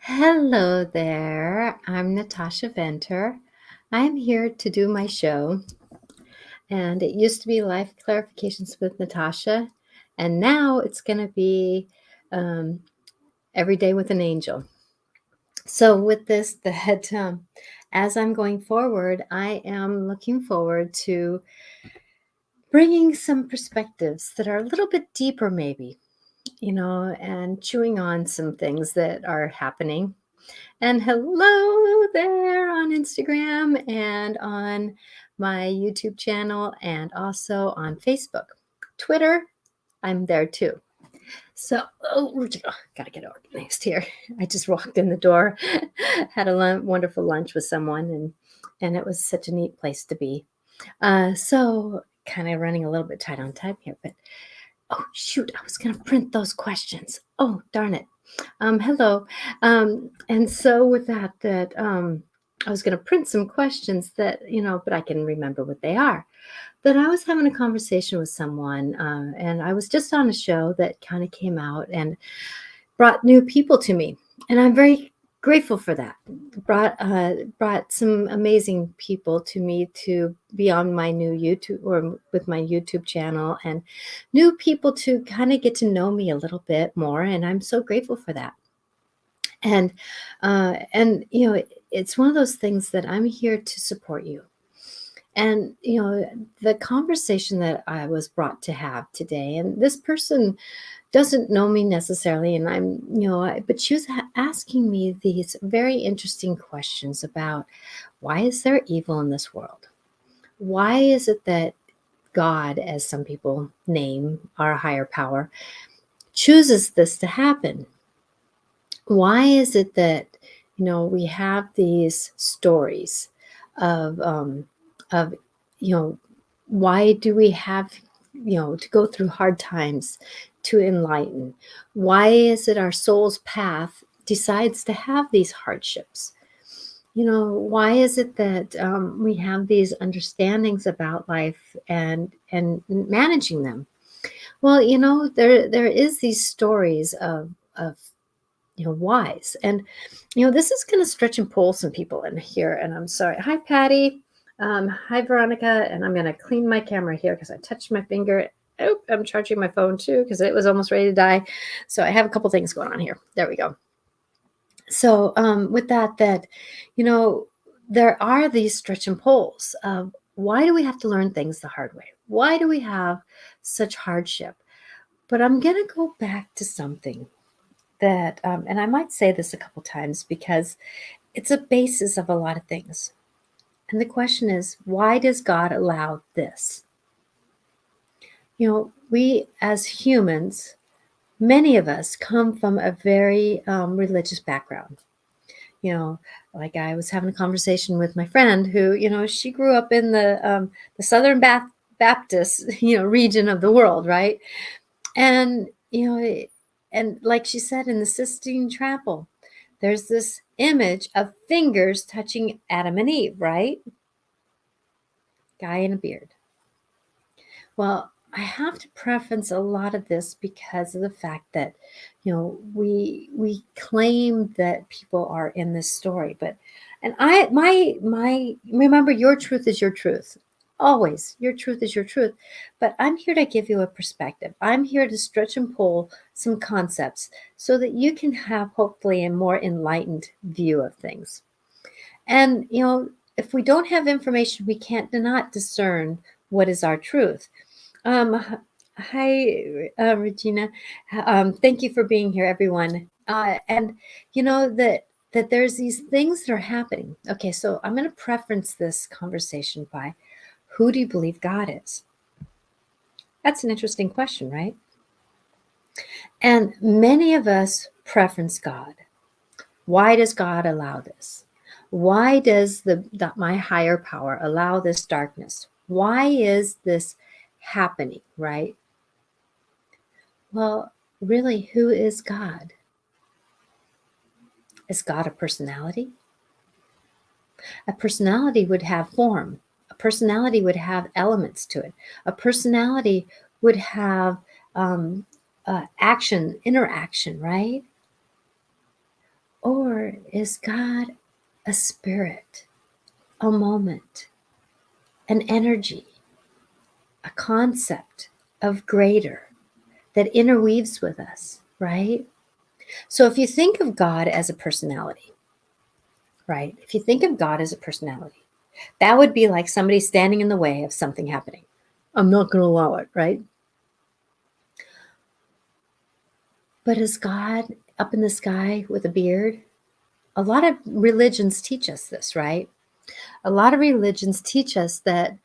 Hello there. I'm Natasha Venter. I'm here to do my show, and it used to be Life Clarifications with Natasha, and now it's going to be um, Every Day with an Angel. So, with this, as I'm going forward, I am looking forward to bringing some perspectives that are a little bit deeper, maybe, and chewing on some things that are happening. And hello there on Instagram and on my YouTube channel and also on Facebook. Twitter, I'm there too. So, gotta get organized here. I just walked in the door, had a wonderful lunch with someone, and it was such a neat place to be. So, kind of running a little bit tight on time here, but oh, shoot, I was going to print those questions. Oh, darn it. Hello. And so with that, I was going to print some questions but I can remember what they are. That I was having a conversation with someone, and I was just on a show that kind of came out and brought new people to me. And I'm very grateful for that. Brought some amazing people to me to be on my new YouTube or with my YouTube channel, and new people to kind of get to know me a little bit more. And I'm so grateful for that. And it's one of those things that I'm here to support you. And the conversation that I was brought to have today, and this person doesn't know me necessarily, and but she was asking me these very interesting questions about, why is there evil in this world? Why is it that God, as some people name our higher power, chooses this to happen? Why is it that we have these stories of why do we have to go through hard times to enlighten? Why is it our soul's path decides to have these hardships? Why is it that we have these understandings about life and managing them? Well, there is these stories of whys. And this is going to stretch and pull some people in here, and I'm sorry. Hi, Patty. Hi, Veronica. And I'm going to clean my camera here because I touched my finger. Oh, I'm charging my phone too because it was almost ready to die. So I have a couple things going on here. There we go. So with that, there are these stretch and pulls of, why do we have to learn things the hard way? Why do we have such hardship? But I'm going to go back to something that, and I might say this a couple times because it's a basis of a lot of things. And the question is, why does God allow this? We as humans, many of us come from a very religious background. Like I was having a conversation with my friend who, she grew up in the Southern Baptist, region of the world, right? And, and like she said, in the Sistine Chapel, there's this image of fingers touching Adam and Eve, right? Guy in a beard. Well, I have to preference a lot of this because of the fact that, we claim that people are in this story, and remember, your truth is your truth. Always, your truth is your truth. But I'm here to give you a perspective. I'm here to stretch and pull some concepts so that you can have hopefully a more enlightened view of things. And, if we don't have information, we can't not discern what is our truth. Hi, Regina. Thank you for being here, everyone. And that there's these things that are happening. Okay, so I'm going to preference this conversation by, who do you believe God is? That's an interesting question, right? And many of us preference God. Why does God allow this? Why does my higher power allow this darkness? Why is this happening, right? Well, really, who is God? Is God a personality? A personality would have form. A personality would have elements to it. A personality would have action, interaction, right? Or is God a spirit, a moment, an energy, a concept of greater that interweaves with us, right? So if you think of God as a personality, right? If you think of God as a personality, that would be like somebody standing in the way of something happening. I'm not going to allow it, right? But is God up in the sky with a beard? A lot of religions teach us this, right? A lot of religions teach us that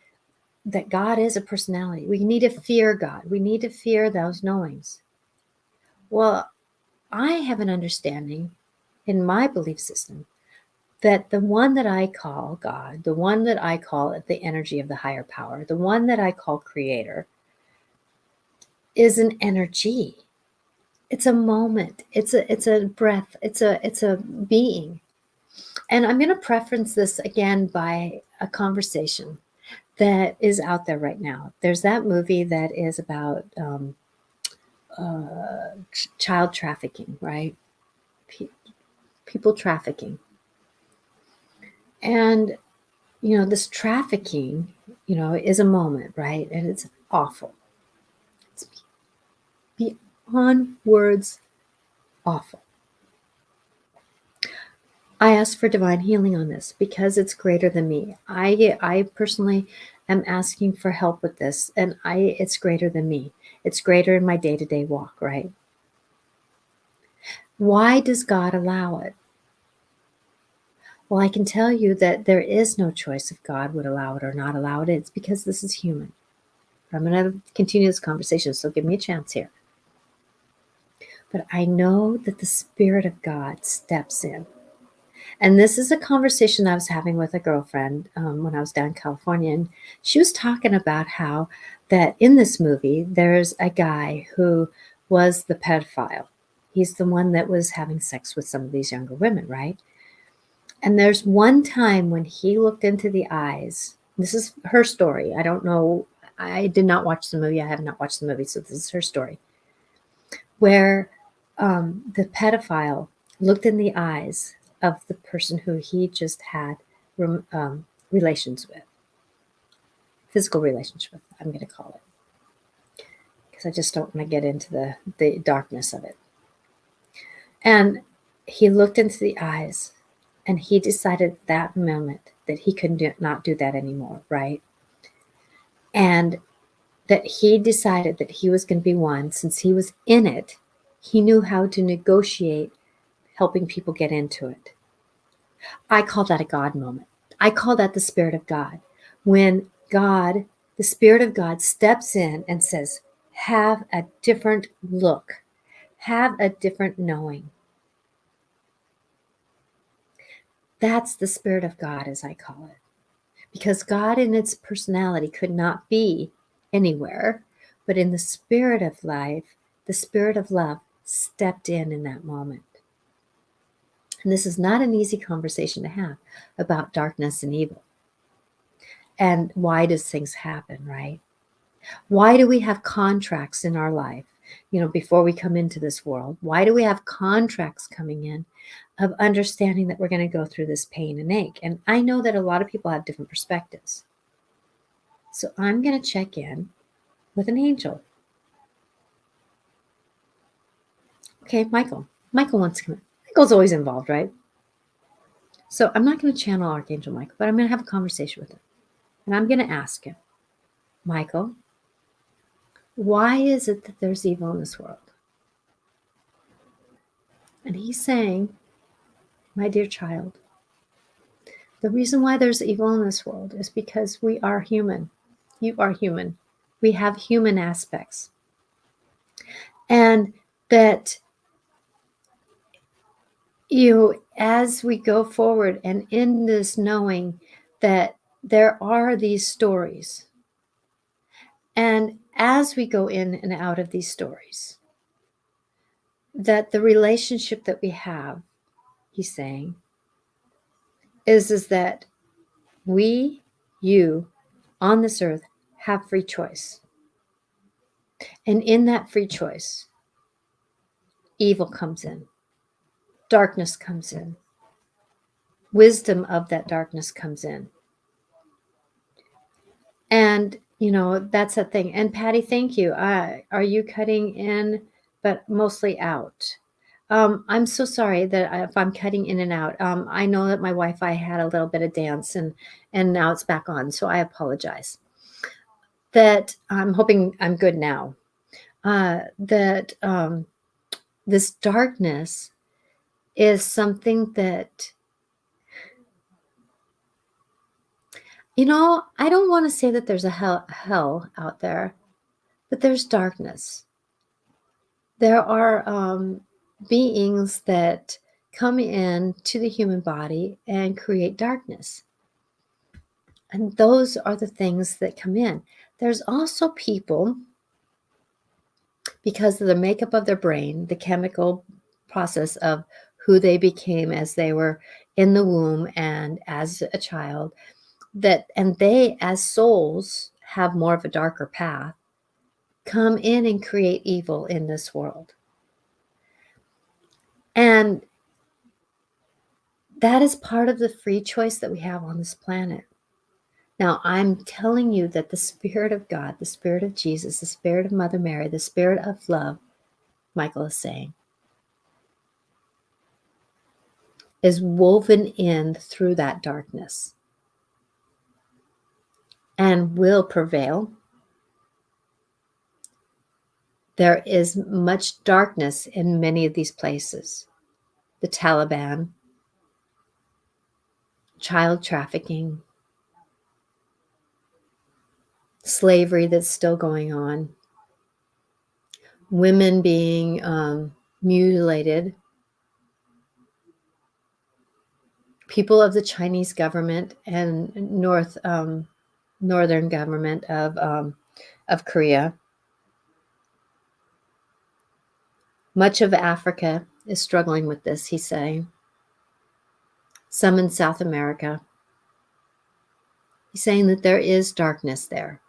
God is a personality. We need to fear God. We need to fear those knowings. Well, I have an understanding in my belief system that the one that I call God, the one that I call the energy of the higher power, the one that I call creator, is an energy. It's a moment. It's a breath. It's a being. And I'm going to preference this again by a conversation that is out there right now. There's that movie that is about child trafficking, right? People trafficking. And, this trafficking, is a moment, right? And it's awful. It's beyond words awful. I ask for divine healing on this because it's greater than me. I personally am asking for help with this, and it's greater than me. It's greater in my day-to-day walk, right? Why does God allow it? Well, I can tell you that there is no choice if God would allow it or not allow it. It's because this is human. I'm going to continue this conversation, so give me a chance here. But I know that the Spirit of God steps in. And this is a conversation I was having with a girlfriend when I was down in California. And she was talking about how that in this movie, there's a guy who was the pedophile. He's the one that was having sex with some of these younger women, right? And there's one time when he looked into the eyes. This is her story. I don't know. I did not watch the movie. I have not watched the movie. So this is her story. Where the pedophile looked in the eyes of the person who he just had relations with. Physical relationship with, I'm going to call it. Because I just don't want to get into the darkness of it. And he looked into the eyes. And he decided at that moment that he could not do that anymore, right? And that he decided that he was going to be one, since he was in it, he knew how to negotiate helping people get into it. I call that a God moment. I call that the Spirit of God. When God, the Spirit of God, steps in and says, have a different look, have a different knowing. That's the Spirit of God, as I call it. Because God in its personality could not be anywhere, but in the spirit of life, the Spirit of love stepped in that moment. And this is not an easy conversation to have about darkness and evil. And why does things happen, right? Why do we have contracts in our life, before we come into this world? Why do we have contracts coming in of understanding that we're going to go through this pain and ache? And I know that a lot of people have different perspectives. So I'm going to check in with an angel. Okay, Michael. Michael wants to come in. Michael's always involved, right? So I'm not going to channel Archangel Michael, but I'm going to have a conversation with him. And I'm going to ask him, Michael, why is it that there's evil in this world? And he's saying, my dear child, the reason why there's evil in this world is because we are human. You are human. We have human aspects. And that, as we go forward and in this knowing that there are these stories, and as we go in and out of these stories, that the relationship that we have, he's saying, is that you on this earth have free choice. And in that free choice, evil comes in. darkness comes in. Wisdom of that darkness comes in. And, that's the thing. And Patty, thank you. Are you cutting in, but mostly out? I'm so sorry that if I'm cutting in and out. I know that my Wi-Fi had a little bit of dance and now it's back on. So I apologize. That I'm hoping I'm good now. That this darkness is something that, I don't want to say that there's a hell out there, but there's darkness. There are beings that come in to the human body and create darkness. And those are the things that come in. There's also people, because of the makeup of their brain, the chemical process of who they became as they were in the womb and as a child, and they as souls have more of a darker path, come in and create evil in this world. And that is part of the free choice that we have on this planet. Now, I'm telling you that the Spirit of God, the Spirit of Jesus, the Spirit of Mother Mary, the Spirit of love, Michael is saying, is woven in through that darkness and will prevail. There is much darkness in many of these places. The Taliban, child trafficking, slavery that's still going on, women being mutilated, people of the Chinese government and northern government of Korea. Much of Africa is struggling with this, he's saying. Some in South America. He's saying that there is darkness there.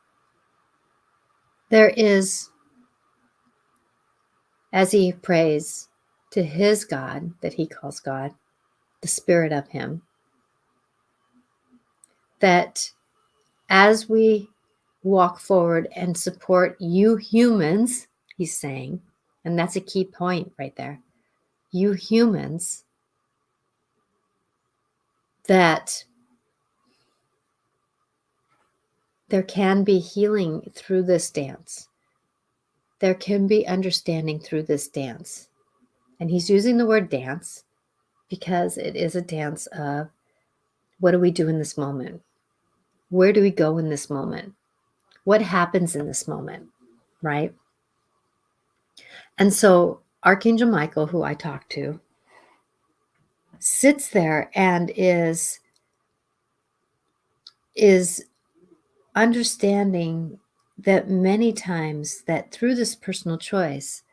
There is, as he prays to his God, that he calls God, the Spirit of him, that as we walk forward and support you humans, he's saying, and that's a key point right there, you humans, that there can be healing through this dance. There can be understanding through this dance. And he's using the word dance because it is a dance of, what do we do in this moment? Where do we go in this moment? What happens in this moment, right? And so Archangel Michael, who I talked to, sits there and is understanding that many times that through this personal choice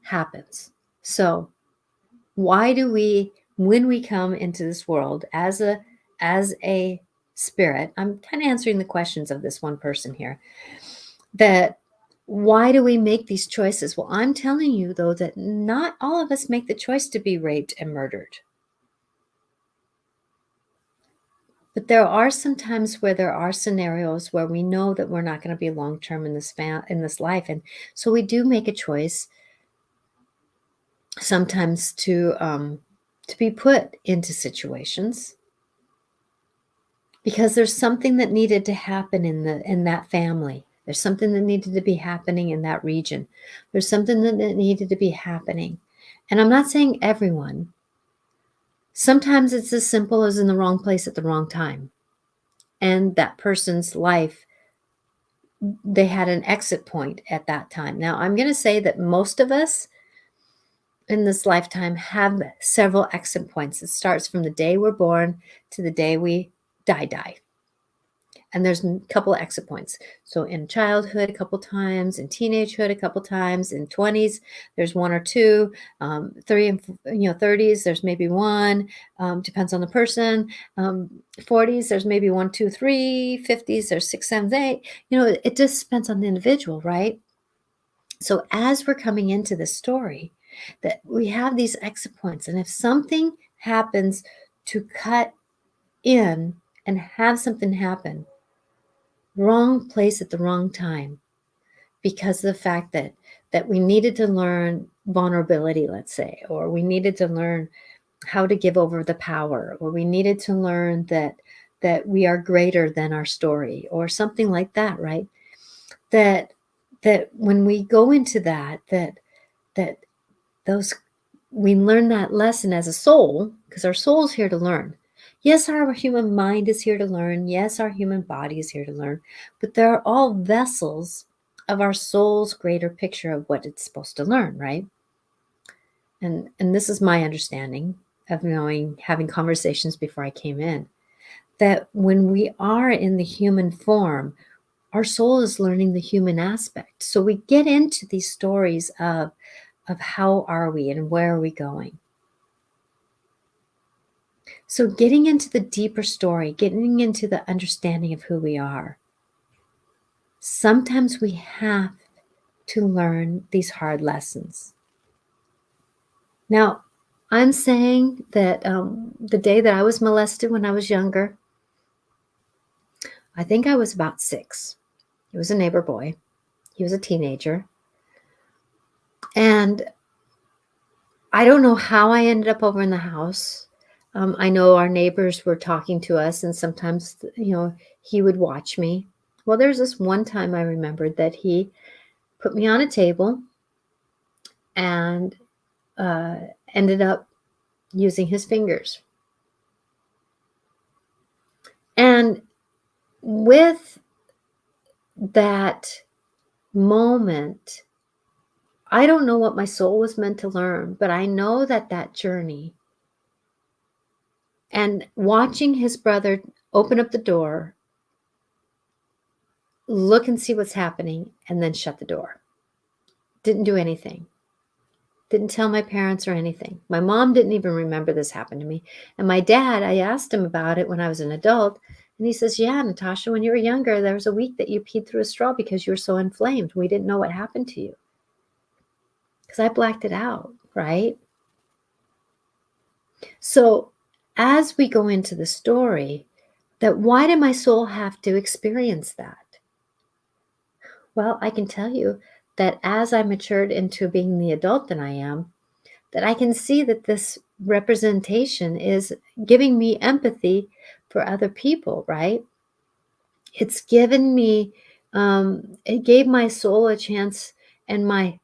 happens. So why do we, when we come into this world as a spirit, I'm kind of answering the questions of this one person here, that why do we make these choices? Well, I'm telling you, though, that not all of us make the choice to be raped and murdered. But there are some times where there are scenarios where we know that we're not going to be long-term in this life. And so we do make a choice sometimes to be put into situations because there's something that needed to happen in that family. There's something that needed to be happening in that region. There's something that needed to be happening. And I'm not saying everyone. Sometimes it's as simple as in the wrong place at the wrong time. And that person's life, they had an exit point at that time. Now, I'm going to say that most of us in this lifetime have several exit points. It starts from the day we're born to the day we die. And there's a couple of exit points. So in childhood, a couple times, in teenagehood, a couple times, in 20s, there's one or two, 30s, there's maybe one, depends on the person. 40s, there's maybe 1, 2, 3, 50s, there's 6, 7, 8. It just depends on the individual, right? So as we're coming into this story, that we have these exit points. And if something happens to cut in and have something happen, wrong place at the wrong time, because of the fact that we needed to learn vulnerability, let's say, or we needed to learn how to give over the power, or we needed to learn that we are greater than our story, or something like that, right? That when we go into that those we learn that lesson as a soul, because our soul's here to learn. Yes, our human mind is here to learn. Yes, our human body is here to learn, but they're all vessels of our soul's greater picture of what it's supposed to learn, right? And this is my understanding of knowing, having conversations before I came in, that when we are in the human form, our soul is learning the human aspect. So we get into these stories of how are we and where are we going. So getting into the deeper story, getting into the understanding of who we are, sometimes we have to learn these hard lessons. Now, I'm saying that the day that I was molested when I was younger, I think I was about 6. It was a neighbor boy. He was a teenager. And I don't know how I ended up over in the house. I know our neighbors were talking to us, and sometimes, he would watch me. Well, there's this one time I remembered that he put me on a table and ended up using his fingers. And with that moment, I don't know what my soul was meant to learn, but I know that journey and watching his brother open up the door, look and see what's happening, and then shut the door. Didn't do anything. Didn't tell my parents or anything. My mom didn't even remember this happened to me. And my dad, I asked him about it when I was an adult, and he says, yeah, Natasha, when you were younger, there was a week that you peed through a straw because you were so inflamed. We didn't know what happened to you. Because I blacked it out, right? So as we go into the story, that why did my soul have to experience that? Well, I can tell you that as I matured into being the adult that I am, that I can see that this representation is giving me empathy for other people, right? It's given me, it gave my soul a chance, and my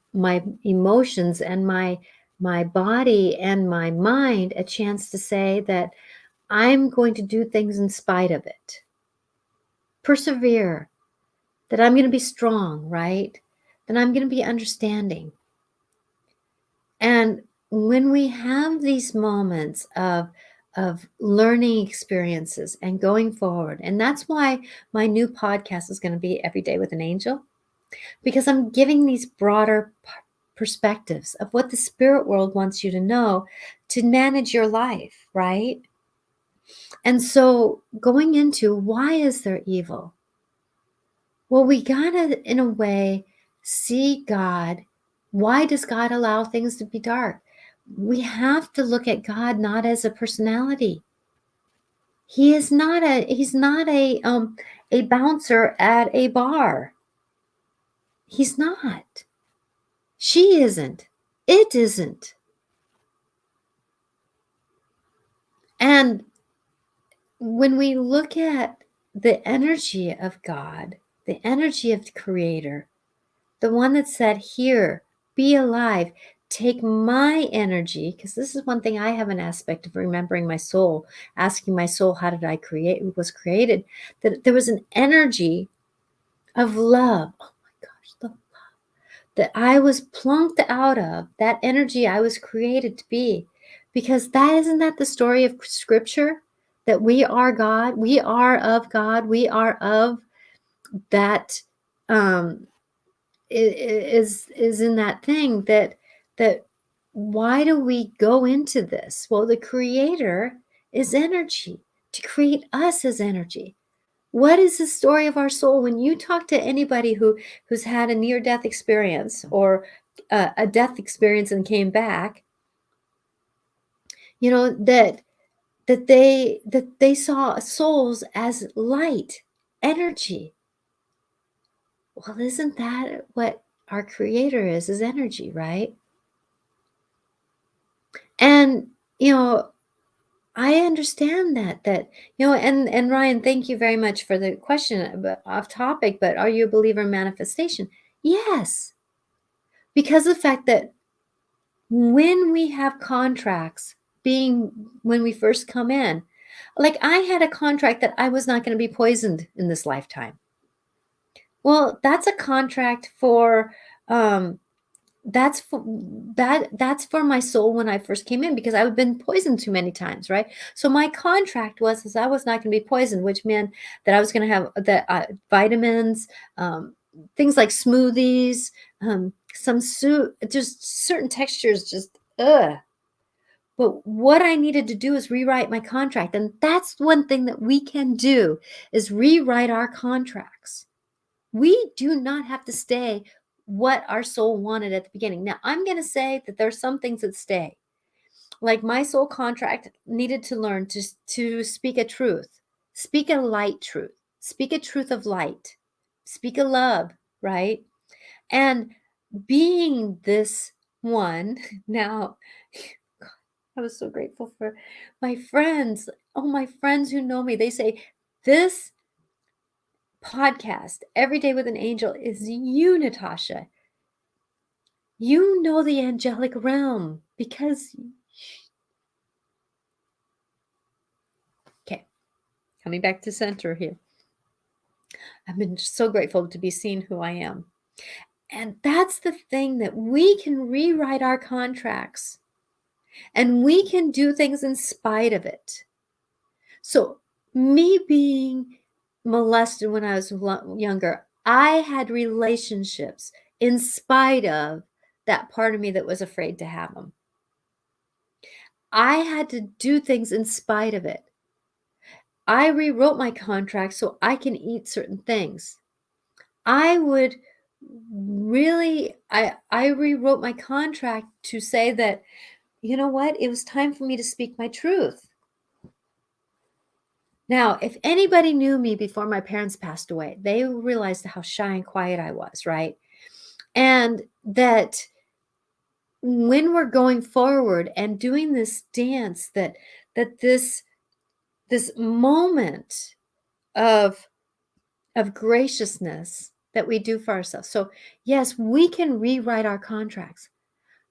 emotions and my body and my mind a chance to say that I'm going to do things in spite of it. Persevere, that I'm going to be strong, right? That I'm going to be understanding. And when we have these moments of learning experiences and going forward, and that's why my new podcast is going to be Every Day with an Angel, because I'm giving these broader perspectives of what the spirit world wants you to know to manage your life, right? And so going into why is there evil? Well, we gotta, in a way, see God. Why does God allow things to be dark? We have to look at God not as a personality. He's not a bouncer at a bar. He's not. She isn't. It isn't. And when we look at the energy of God, the energy of the Creator, the one that said, here, be alive, take my energy, because this is one thing I have an aspect of remembering my soul, asking my soul, how did I create, was created, that there was an energy of love. Oh my gosh, the love that I was plunked out of, that energy I was created to be. Because isn't that the story of Scripture? That we are God, we are of God, we are of that, is in that thing that why do we go into this? Well, the Creator is energy. To create us is energy. What is the story of our soul? When you talk to anybody who's had a near-death experience or a death experience and came back, you know, that they saw souls as light, energy. Well, isn't that what our creator is energy, right? And, you know, I understand that, and Ryan, thank you very much for the question, but off topic, but are you a believer in manifestation? Yes, because of the fact that when we have contracts, being when we first come in, like I had a contract that I was not going to be poisoned in this lifetime. Well, that's a contract for um that's for that's for my soul when I first came in because I've been poisoned too many times, right? So my contract was is I was not going to be poisoned, which meant that I was going to have the vitamins, things like smoothies, some soup, just certain textures, just ugh. But what I needed to do is rewrite my contract, and that's one thing that we can do is rewrite our contracts. We do not have to stay what our soul wanted at the beginning. Now, I'm going to say that there's some things that stay. Like my soul contract needed to learn to speak a truth, speak a light truth, speak a truth of light, speak a love, right? And being this one, now I was so grateful for my friends. Oh, my friends who know me, they say, this podcast, Every Day with an Angel, is you, Natasha. You know the angelic realm because, okay, coming back to center here. I've been so grateful to be seen who I am. And that's the thing that we can rewrite our contracts and we can do things in spite of it. So, me being molested when I was younger, I had relationships in spite of that part of me that was afraid to have them. I had to do things in spite of it. I rewrote my contract so I can eat certain things. I would really, I rewrote my contract to say that, you know what, it was time for me to speak my truth. Now, if anybody knew me before my parents passed away, they realized how shy and quiet I was, right? And that when we're going forward and doing this dance, that this moment of graciousness that we do for ourselves. So, yes, we can rewrite our contracts.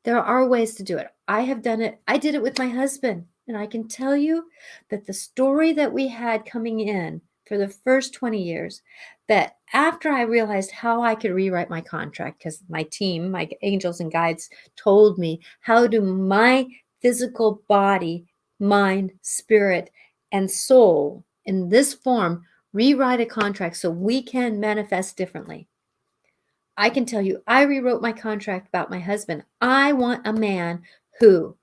There are ways to do it. I have done it. I did it with my husband. And I can tell you that the story that we had coming in for the first 20 years, that after I realized how I could rewrite my contract, because my team, my angels and guides, told me how do my physical body, mind, spirit, and soul in this form rewrite a contract so we can manifest differently. I can tell you, I rewrote my contract about my husband. I want a man who,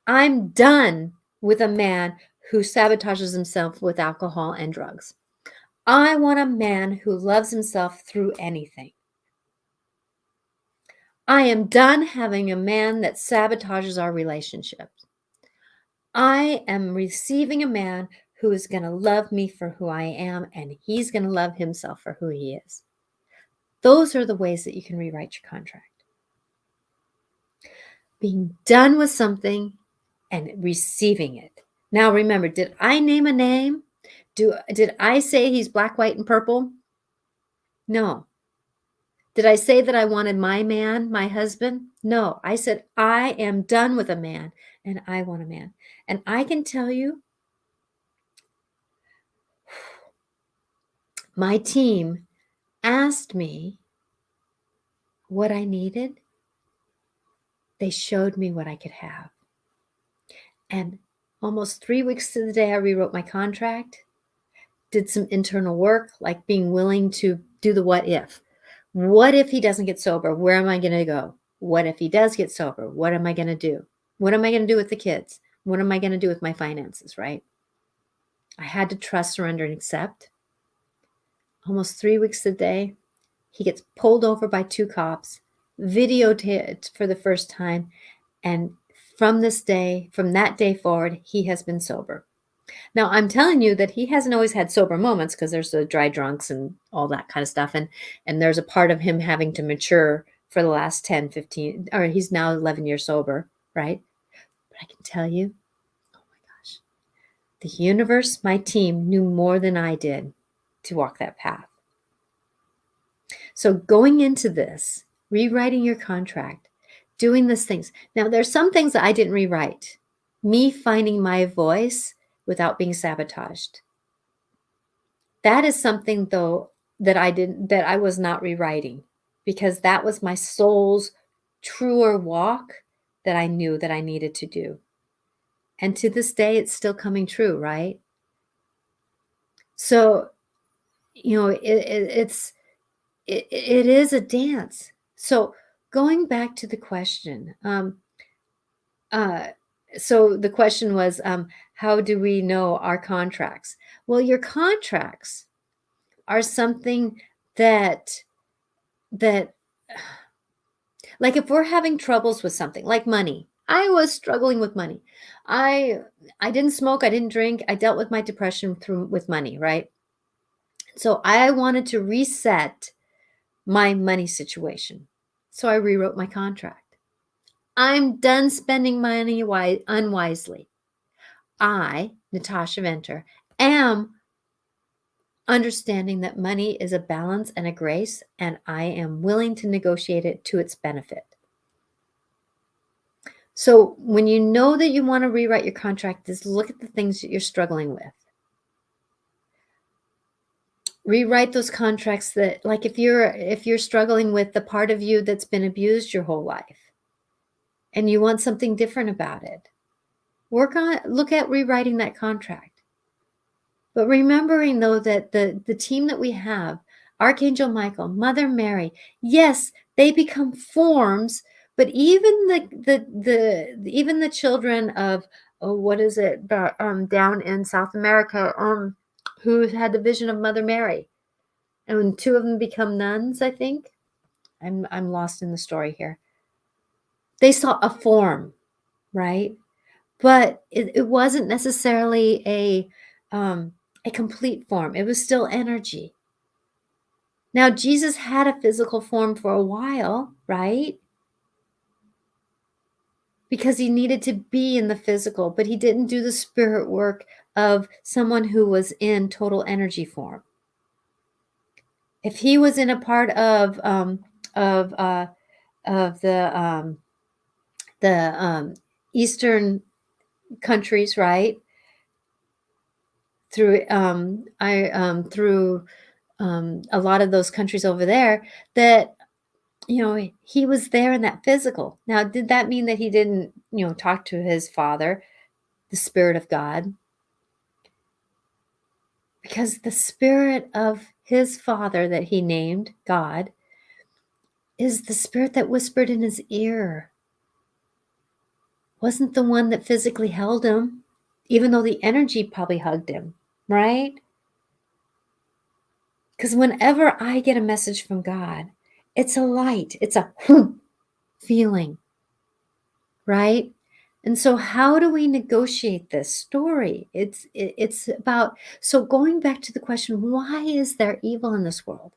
I'm done with a man who sabotages himself with alcohol and drugs. I want a man who loves himself through anything. I am done having a man that sabotages our relationships. I am receiving a man who is going to love me for who I am, and he's going to love himself for who he is. Those are the ways that you can rewrite your contract. Being done with something and receiving it. Now, remember, did I name a name? Did I say he's black, white, and purple? No. Did I say that I wanted my man, my husband? No. I said, I am done with a man and I want a man. And I can tell you, my team asked me what I needed. They showed me what I could have. And almost 3 weeks to the day I rewrote my contract, did some internal work, like being willing to do the what if. What if he doesn't get sober? Where am I going to go? What if he does get sober? What am I going to do? What am I going to do with the kids? What am I going to do with my finances, right? I had to trust, surrender, and accept. Almost 3 weeks a day, he gets pulled over by 2 cops. videotaped for the first time. And from that day forward, he has been sober. Now, I'm telling you that he hasn't always had sober moments, because there's the dry drunks and all that kind of stuff. And there's a part of him having to mature for the last 10, 15, or he's now 11 years sober, right? But I can tell you, oh my gosh, the universe, my team, knew more than I did to walk that path. So going into this, rewriting your contract, doing these things. Now, there's some things that I didn't rewrite. Me finding my voice without being sabotaged. That is something, though, that I was not rewriting, because that was my soul's truer walk that I knew that I needed to do. And to this day, it's still coming true, right? So, it is a dance. So going back to the question, so the question was, how do we know our contracts? Well, your contracts are something that like, if we're having troubles with something like money. I was struggling with money. I didn't smoke, I didn't drink. I dealt with my depression with money, right? So I wanted to reset my money situation. So I rewrote my contract. I'm done spending money unwisely. I, Natasha Venter, am understanding that money is a balance and a grace, and I am willing to negotiate it to its benefit. So when you know that you want to rewrite your contract, just look at the things that you're struggling with. Rewrite those contracts that, like, if you're struggling with the part of you that's been abused your whole life and you want something different about it, look at rewriting that contract. But remembering, though, that the team that we have, Archangel Michael, Mother Mary, yes, they become forms, but even the children of, what is it, down in South America, who had the vision of Mother Mary, and two of them become nuns, I think. I'm lost in the story here. They saw a form, right? But it wasn't necessarily a complete form. It was still energy. Now, Jesus had a physical form for a while, right? Because he needed to be in the physical, but he didn't do the spirit work of someone who was in total energy form. If he was in a part of the Eastern countries, right? Through a lot of those countries over there, that he was there in that physical. Now, did that mean that he didn't talk to his Father, the Spirit of God? Because the Spirit of his Father that he named God is the Spirit that whispered in his ear. Wasn't the one that physically held him, even though the energy probably hugged him, right? Because whenever I get a message from God, it's a light, it's a feeling, right? And so how do we negotiate this story? It's about, so going back to the question, why is there evil in this world?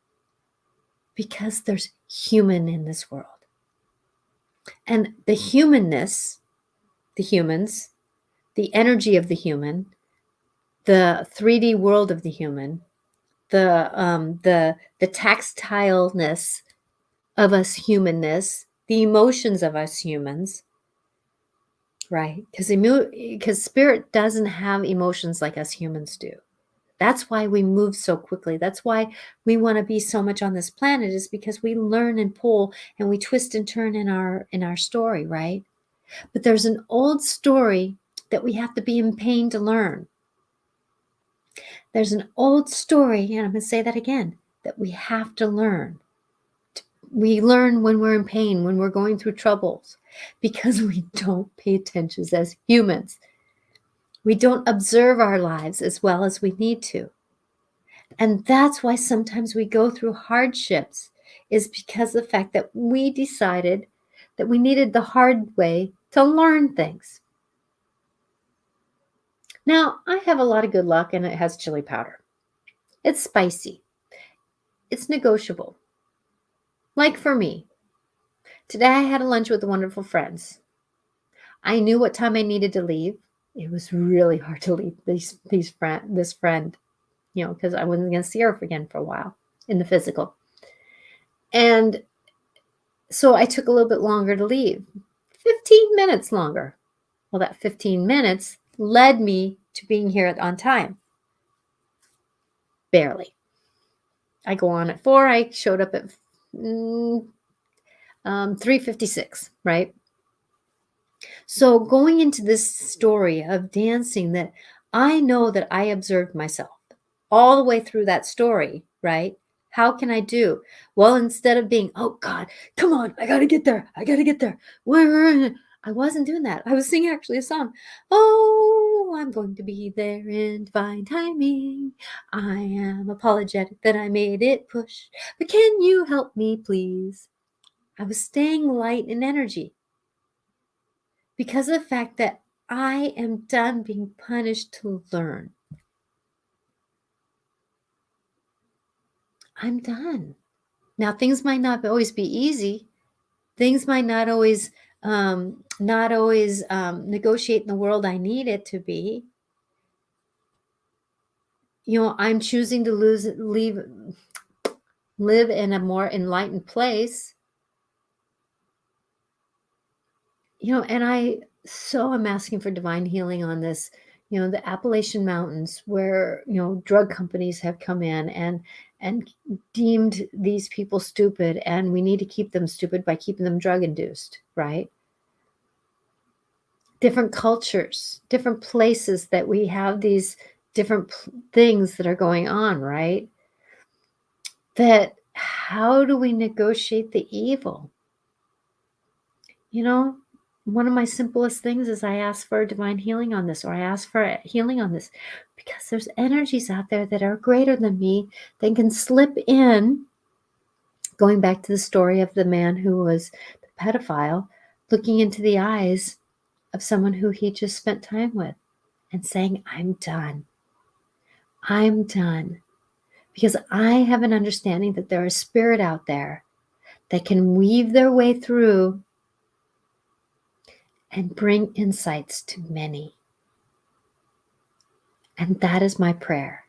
Because there's human in this world. And the humanness, the humans, the energy of the human, the 3D world of the human, the tactileness of us humanness, the emotions of us humans, right? Because spirit doesn't have emotions like us humans do. That's why we move so quickly. That's why we want to be so much on this planet, is because we learn and pull and we twist and turn in our story, right? But there's an old story that we have to be in pain to learn. There's an old story, and I'm going to say that again, that we have to learn. We learn when we're in pain, when we're going through troubles, because we don't pay attention as humans. We don't observe our lives as well as we need to. And that's why sometimes we go through hardships, is because of the fact that we decided that we needed the hard way to learn things. Now, I have a lot of good luck and it has chili powder. It's spicy. It's negotiable. Like for me, today I had a lunch with wonderful friends. I knew what time I needed to leave. It was really hard to leave this friend, because I wasn't going to see her again for a while in the physical. And so I took a little bit longer to leave, 15 minutes longer. Well, that 15 minutes led me to being here on time. Barely. I go on at 4. I showed up at 3:56, right? So going into this story of dancing, that I know that I observed myself all the way through that story, right? How can I do? Well, instead of being, oh God, come on, I gotta get there. Where? I wasn't doing that. I was singing actually a song. Oh, I'm going to be there in divine timing. I am apologetic that I made it push, but can you help me, please? I was staying light in energy because of the fact that I am done being punished to learn. I'm done. Now, things might not always be easy. Things might not always negotiate in the world I need it to be. I'm choosing to live in a more enlightened place. And I'm asking for divine healing on this. The Appalachian Mountains, where drug companies have come in and deemed these people stupid, and we need to keep them stupid by keeping them drug induced, right? Different cultures, different places that we have these different things that are going on, right? That how do we negotiate the evil? One of my simplest things is I ask for divine healing on this, or I ask for healing on this, because there's energies out there that are greater than me that can slip in. Going back to the story of the man who was the pedophile, looking into the eyes of someone who he just spent time with and saying, I'm done. I'm done. Because I have an understanding that there is spirit out there that can weave their way through and bring insights to many. And that is my prayer,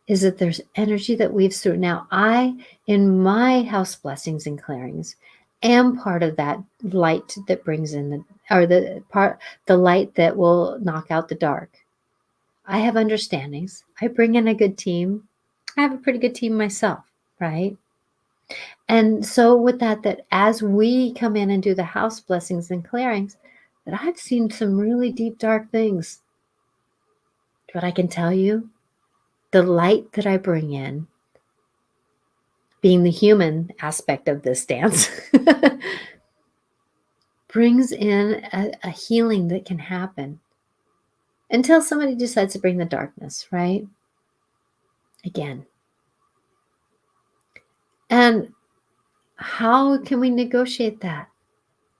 is that there's energy that weaves through. Now, I, in my house blessings and clearings, am part of that light that brings in the light that will knock out the dark. I have understandings. I bring in a good team. I have a pretty good team myself, right? And so with that as we come in and do the house blessings and clearings, that I've seen some really deep, dark things. But I can tell you, the light that I bring in, being the human aspect of this dance, brings in a healing that can happen until somebody decides to bring the darkness, right? Again. And how can we negotiate that?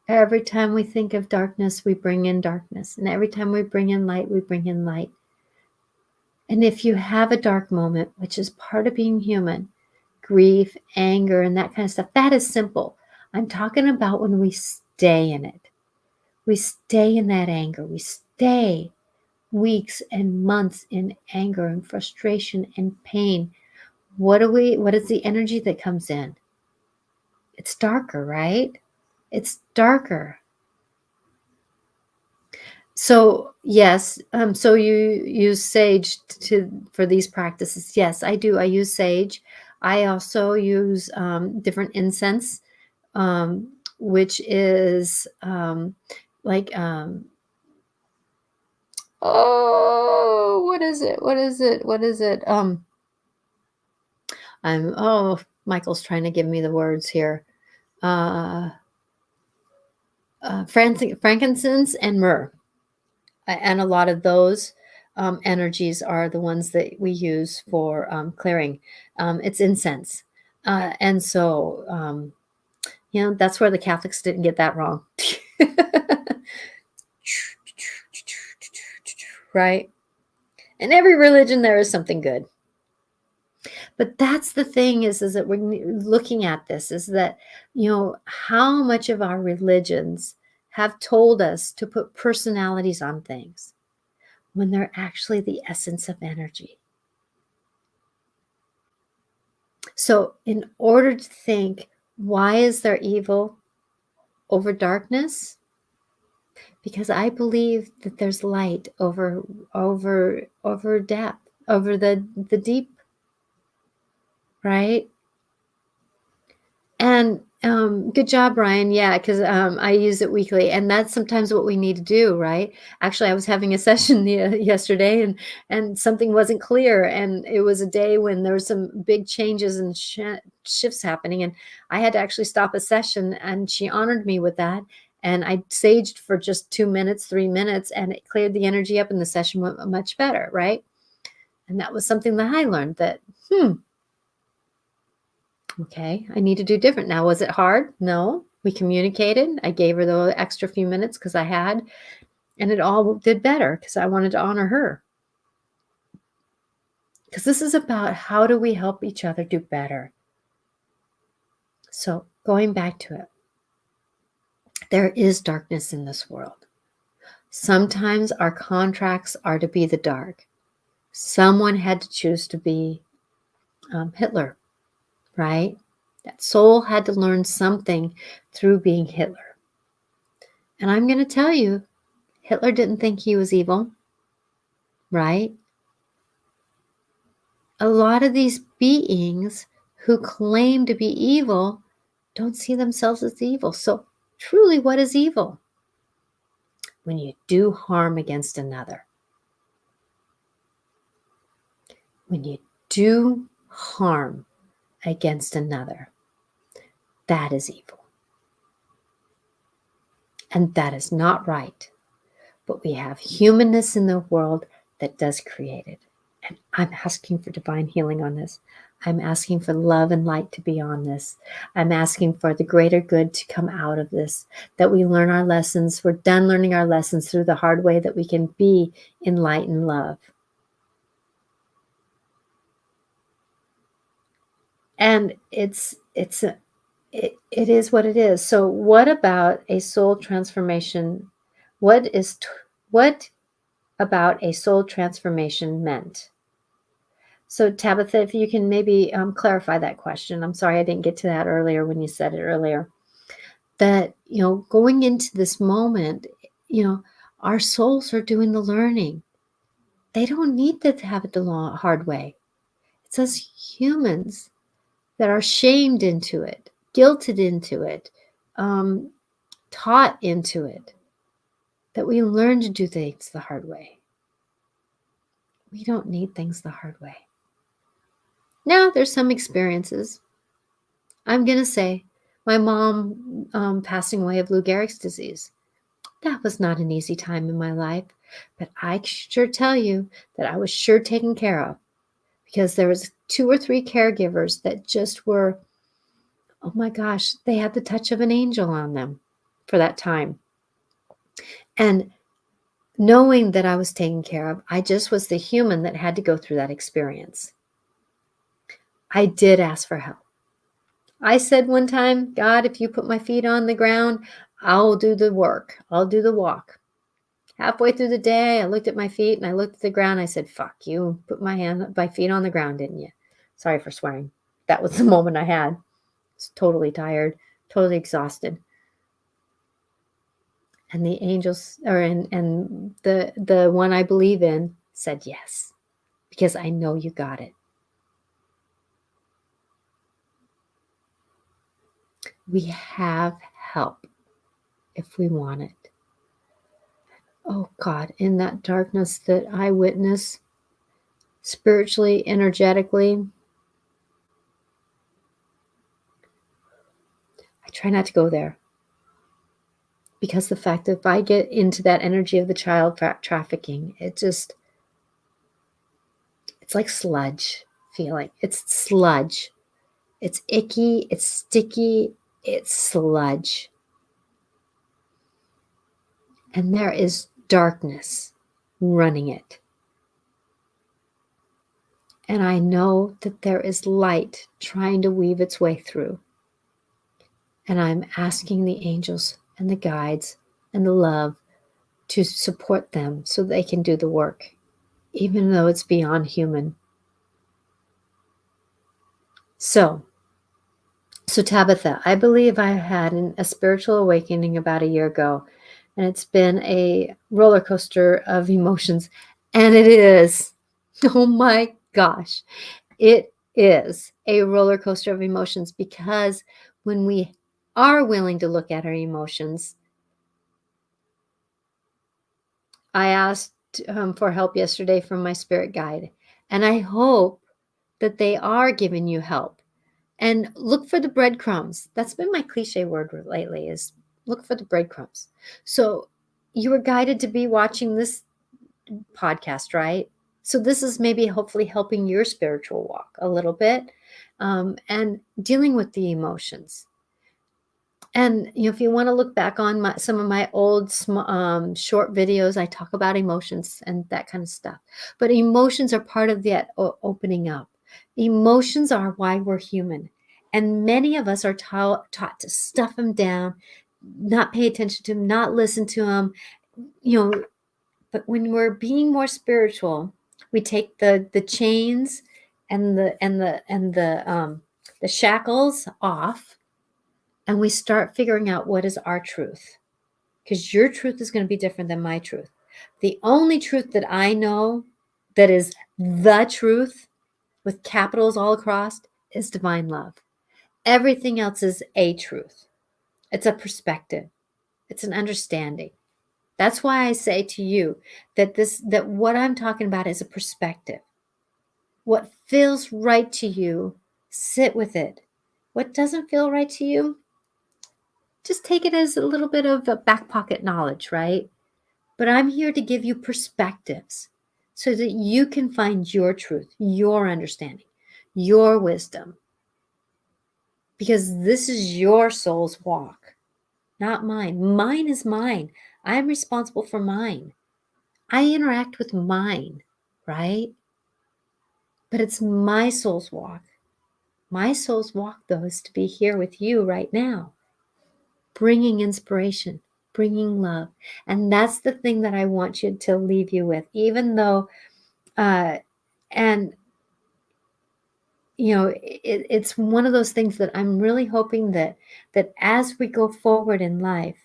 Every time we think of darkness, we bring in darkness. And every time we bring in light, we bring in light. And if you have a dark moment, which is part of being human, grief, anger, and that kind of stuff, that is simple. I'm talking about when we stay in it. We stay in that anger. We stay weeks and months in anger and frustration and pain. What is the energy that comes in? It's darker, right? It's darker. So yes, so you use sage for these practices. Yes, I do. I use sage. I also use different incense, which is like what is it? Michael's trying to give me the words here. Frankincense and myrrh. And a lot of those energies are the ones that we use for clearing. It's incense. And so, that's where the Catholics didn't get that wrong. Right? In every religion, there is something good. But that's the thing is that we're looking at this is that, how much of our religions have told us to put personalities on things when they're actually the essence of energy. So in order to think, why is there evil over darkness? Because I believe that there's light over depth, over the deep, right? And good job, Brian. Yeah, because I use it weekly, and that's sometimes what we need to do, right? Actually, I was having a session yesterday, and something wasn't clear, and it was a day when there were some big changes and shifts happening, and I had to actually stop a session, and she honored me with that. And I saged for just 2 minutes, 3 minutes, and it cleared the energy up, and the session went much better, right? And that was something that I learned that, okay, I need to do different. Now, was it hard? No. We communicated. I gave her the extra few minutes because I had, and it all did better because I wanted to honor her. Because this is about how do we help each other do better. So going back to it, there is darkness in this world. Sometimes our contracts are to be the dark. Someone had to choose to be Hitler, right? That soul had to learn something through being Hitler. And I'm going to tell you, Hitler didn't think he was evil, right? A lot of these beings who claim to be evil don't see themselves as evil. So truly, what is evil? When you do harm against another. When you do harm against another, that is evil. And that is not right. But we have humanness in the world that does create it. And I'm asking for divine healing on this. I'm asking for love and light to be on this. I'm asking for the greater good to come out of this, that we learn our lessons. We're done learning our lessons through the hard way, that we can be in light and love. And it is what it is. So what about a soul transformation? What about a soul transformation meant? So Tabitha, if you can maybe clarify that question. I'm sorry I didn't get to that earlier when you said it earlier. That, going into this moment, our souls are doing the learning. They don't need to have it the hard way. It's us humans that are shamed into it, guilted into it, taught into it, that we learn to do things the hard way. We don't need things the hard way. Now, there's some experiences. I'm going to say my mom passing away of Lou Gehrig's disease. That was not an easy time in my life, but I sure tell you that I was sure taken care of, because there was 2 or 3 caregivers that just were, oh my gosh, they had the touch of an angel on them for that time. And knowing that I was taken care of, I just was the human that had to go through that experience. I did ask for help. I said one time, God, if you put my feet on the ground, I'll do the work. I'll do the walk. Halfway through the day, I looked at my feet and I looked at the ground. I said, fuck, you put my feet on the ground, didn't you? Sorry for swearing. That was the moment I had. I was totally tired, totally exhausted. And the angels, and the one I believe in said yes, because I know you got it. We have help if we want it. Oh God, in that darkness that I witness, spiritually, energetically, I try not to go there. Because the fact that if I get into that energy of the child trafficking, it's like sludge feeling. It's sludge. It's icky, it's sticky, it's sludge. And there is darkness running it. And I know that there is light trying to weave its way through. And I'm asking the angels and the guides and the love to support them so they can do the work, even though it's beyond human. So Tabitha, I believe I had a spiritual awakening about a year ago, and it's been a roller coaster of emotions. And it is, oh my gosh, it is a roller coaster of emotions, because when we are willing to look at our emotions, I asked for help yesterday from my spirit guide, and I hope that they are giving you help. And look for the breadcrumbs. That's been my cliche word lately, is look for the breadcrumbs. So you were guided to be watching this podcast, right? So this is maybe hopefully helping your spiritual walk a little bit, and dealing with the emotions. And if you want to look back on some of my old short videos, I talk about emotions and that kind of stuff. But emotions are part of that opening up. Emotions are why we're human. And many of us are taught to stuff them down, not pay attention to them, not listen to them. But when we're being more spiritual, we take the chains and the shackles off, and we start figuring out what is our truth, because your truth is going to be different than my truth. The only truth that I know that is the truth with capitals all across is divine love. Everything else is a truth. It's a perspective. It's an understanding. That's why I say to you that what I'm talking about is a perspective. What feels right to you, sit with it. What doesn't feel right to you, just take it as a little bit of a back pocket knowledge, right? But I'm here to give you perspectives so that you can find your truth, your understanding, your wisdom. Because this is your soul's walk, not mine. Mine is mine. I'm responsible for mine. I interact with mine, right? But it's my soul's walk. My soul's walk, though, is to be here with you right now, bringing inspiration, bringing love. And that's the thing that I want you to leave you with, even though, and it's one of those things that I'm really hoping that as we go forward in life,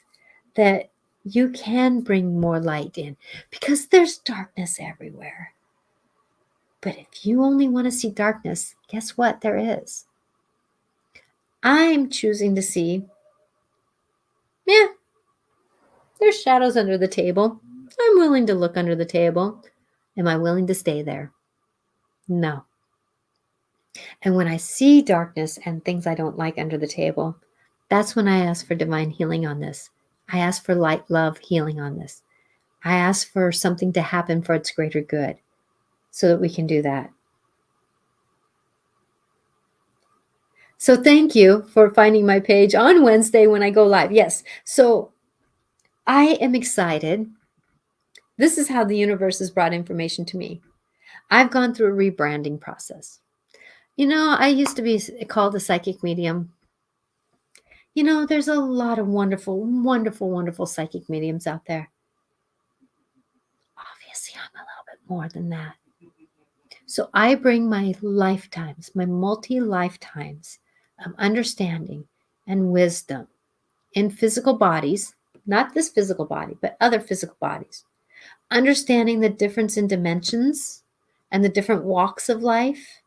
that you can bring more light in, because there's darkness everywhere. But if you only want to see darkness, guess what? There is. I'm choosing to see, yeah, there's shadows under the table. I'm willing to look under the table. Am I willing to stay there? No. And when I see darkness and things I don't like under the table, that's when I ask for divine healing on this. I ask for light, love, healing on this. I ask for something to happen for its greater good so that we can do that. So thank you for finding my page on Wednesday when I go live. Yes. So I am excited. This is how the universe has brought information to me. I've gone through a rebranding process. I used to be called a psychic medium. There's a lot of wonderful, wonderful, wonderful psychic mediums out there. Obviously, I'm a little bit more than that. So I bring my lifetimes, my multi-lifetimes of understanding and wisdom in physical bodies, not this physical body, but other physical bodies. Understanding the difference in dimensions and the different walks of life,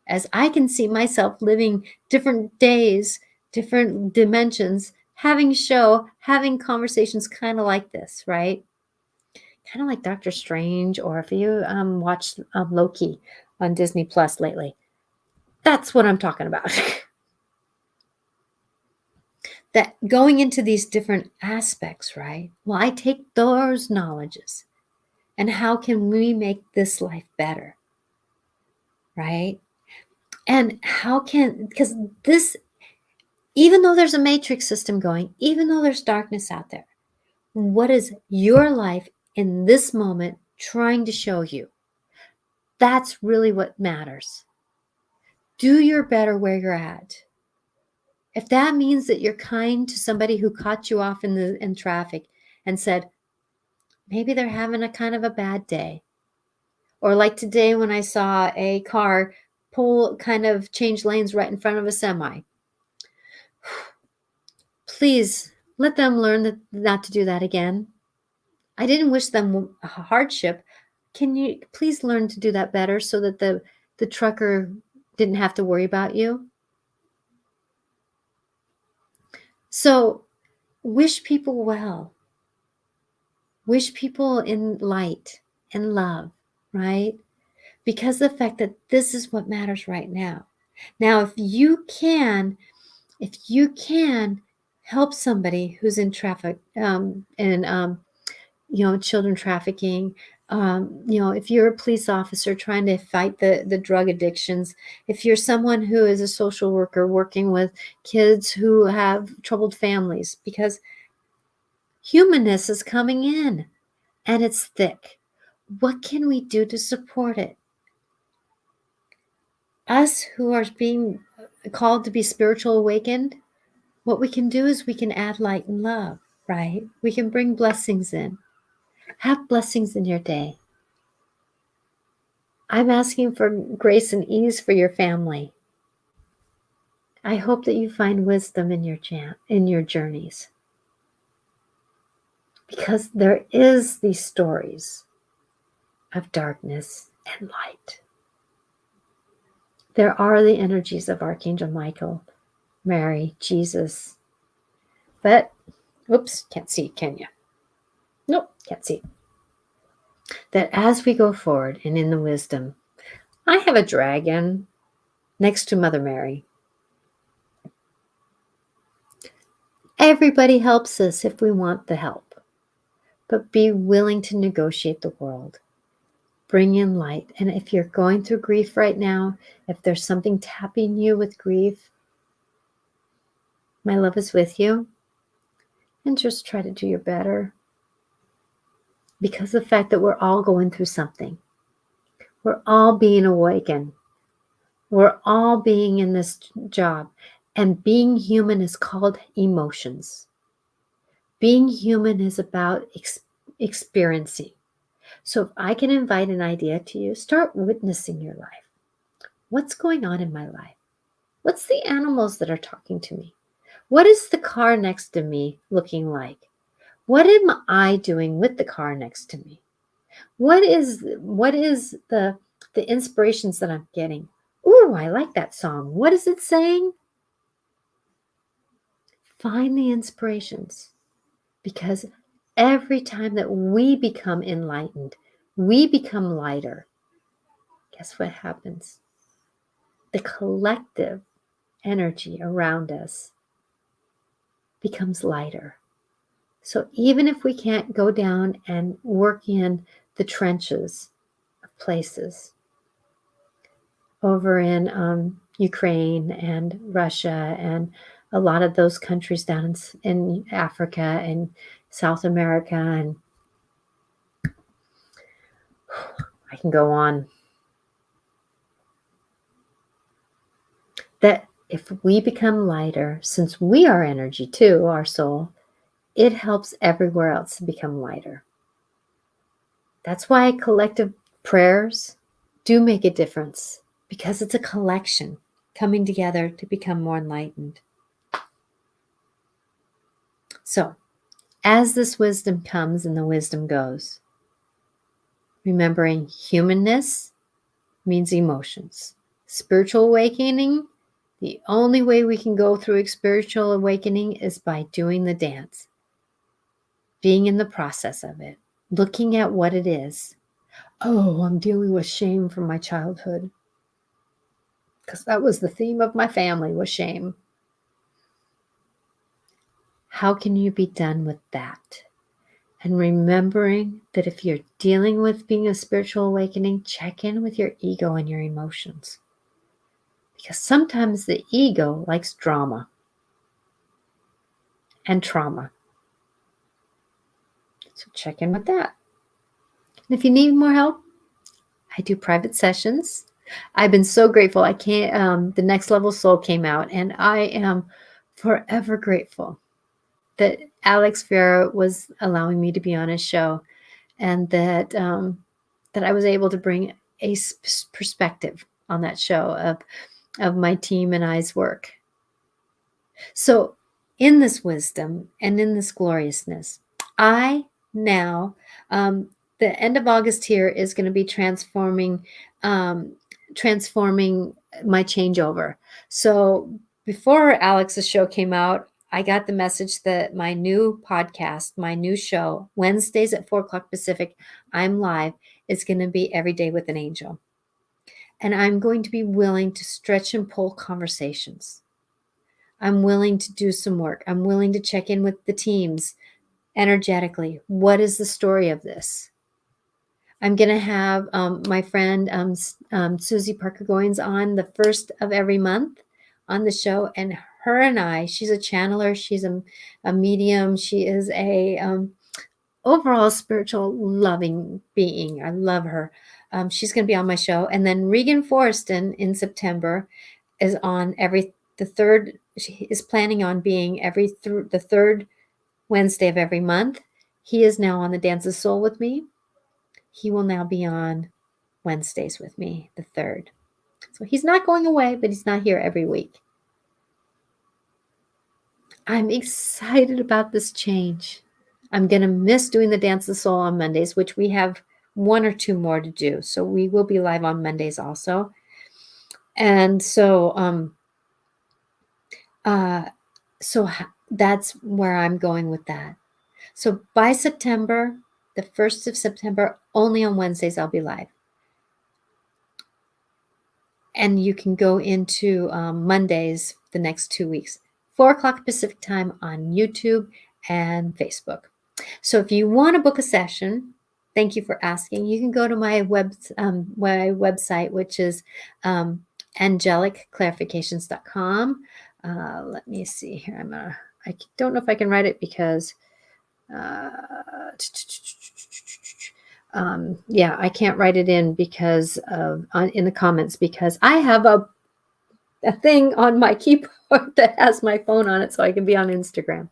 as I can see myself living different days, different dimensions, having conversations kind of like this, right? Kind of like Doctor Strange, or if you watched Loki on Disney Plus lately. That's what I'm talking about. That going into these different aspects, right? Well, I take those knowledges and how can we make this life better, right? And because this, even though there's a matrix system going, even though there's darkness out there, what is your life in this moment trying to show you? That's really what matters. Do your better where you're at. If that means that you're kind to somebody who caught you off in traffic and said, maybe they're having a kind of a bad day. Or like today when I saw a car change lanes right in front of a semi. Please let them learn not to do that again. I didn't wish them a hardship. Can you please learn to do that better so that the trucker didn't have to worry about you? So wish people well. Wish people in light and love, right? Because the fact that this is what matters right now. Now, if you can help somebody who's in traffic, children trafficking, if you're a police officer trying to fight the drug addictions, if you're someone who is a social worker working with kids who have troubled families, because humanness is coming in and it's thick. What can we do to support it? Us who are being called to be spiritual awakened, what we can do is we can add light and love, right? We can bring blessings in. Have blessings in your day. I'm asking for grace and ease for your family. I hope that you find wisdom in your journeys. Because there is these stories of darkness and light. There are the energies of Archangel Michael, Mary, Jesus. But, oops, can't see, can you? Nope, can't see. That as we go forward and in the wisdom, I have a dragon next to Mother Mary. Everybody helps us if we want the help, but be willing to negotiate the world. Bring in light. And if you're going through grief right now, if there's something tapping you with grief, my love is with you. And just try to do your better. Because the fact that we're all going through something. We're all being awakened. We're all being in this job. And being human is called emotions. Being human is about experiencing. So if I can invite an idea to you, start witnessing your life. What's going on in my life? What's the animals that are talking to me? What is the car next to me looking like? What am I doing with the car next to me? What is the inspirations that I'm getting? Ooh, I like that song. What is it saying? Find the inspirations. Because every time that we become enlightened, we become lighter. Guess what happens? The collective energy around us becomes lighter. So even if we can't go down and work in the trenches of places over in Ukraine and Russia and a lot of those countries down in Africa and South America, and I can go on, that if we become lighter, since we are energy too, our soul, it helps everywhere else to become lighter. That's why collective prayers do make a difference, because it's a collection coming together to become more enlightened. So, as this wisdom comes and the wisdom goes, remembering humanness means emotions. Spiritual awakening, the only way we can go through a spiritual awakening is by doing the dance, being in the process of it, looking at what it is. Oh, I'm dealing with shame from my childhood. Because that was the theme of my family, was shame. How can you be done with that? And remembering that if you're dealing with being a spiritual awakening, check in with your ego and your emotions. because sometimes the ego likes drama and trauma. So check in with that. And if you need more help, I do private sessions. I've been so grateful. I can't, the Next Level Soul came out, and I am forever grateful that Alex Vera was allowing me to be on his show, and that I was able to bring a perspective on that show of my team and I's work. So in this wisdom and in this gloriousness, I now, the end of August here is going to be transforming my changeover. So before Alex's show came out, I got the message that my new podcast, my new show, Wednesdays at 4 o'clock Pacific, I'm live, is going to be Every Day with an Angel. And I'm going to be willing to stretch and pull conversations. I'm willing to do some work. I'm willing to check in with the teams energetically. What is the story of this? I'm going to have my friend Susie Parker Goins on the first of every month on the show. And her and I, she's a channeler. She's a medium. She is a overall spiritual loving being. I love her. She's going to be on my show. And then Regan Forston in September is on she is planning on being the third Wednesday of every month. He is now on the Dance of Soul with me. He will now be on Wednesdays with me, the third. So he's not going away, but he's not here every week. I'm excited about this change. I'm going to miss doing the Dance of Soul on Mondays, which we have one or two more to do. So we will be live on Mondays also. And so, so that's where I'm going with that. So by September, the 1st of September, only on Wednesdays I'll be live. And you can go into Mondays the next 2 weeks, 4 o'clock Pacific time on YouTube and Facebook. So if you want to book a session, thank you for asking. You can go to my website, which is angelicclarifications.com. Let me see here. I don't know if I can write it because I can't write it in because of in the comments, because I have a thing on my keyboard that has my phone on it, so I can be on Instagram.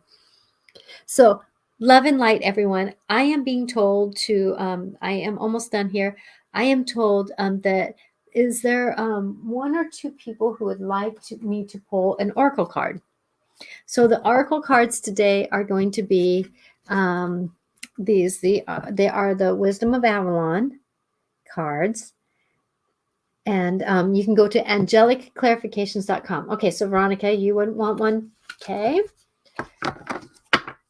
So love and light, everyone. I am being told to, I am almost done here. I am told that is there one or two people who would like me to pull an oracle card? So the oracle cards today are going to be they are the Wisdom of Avalon cards. And you can go to angelicclarifications.com. Okay, so Veronica, you wouldn't want one? Okay.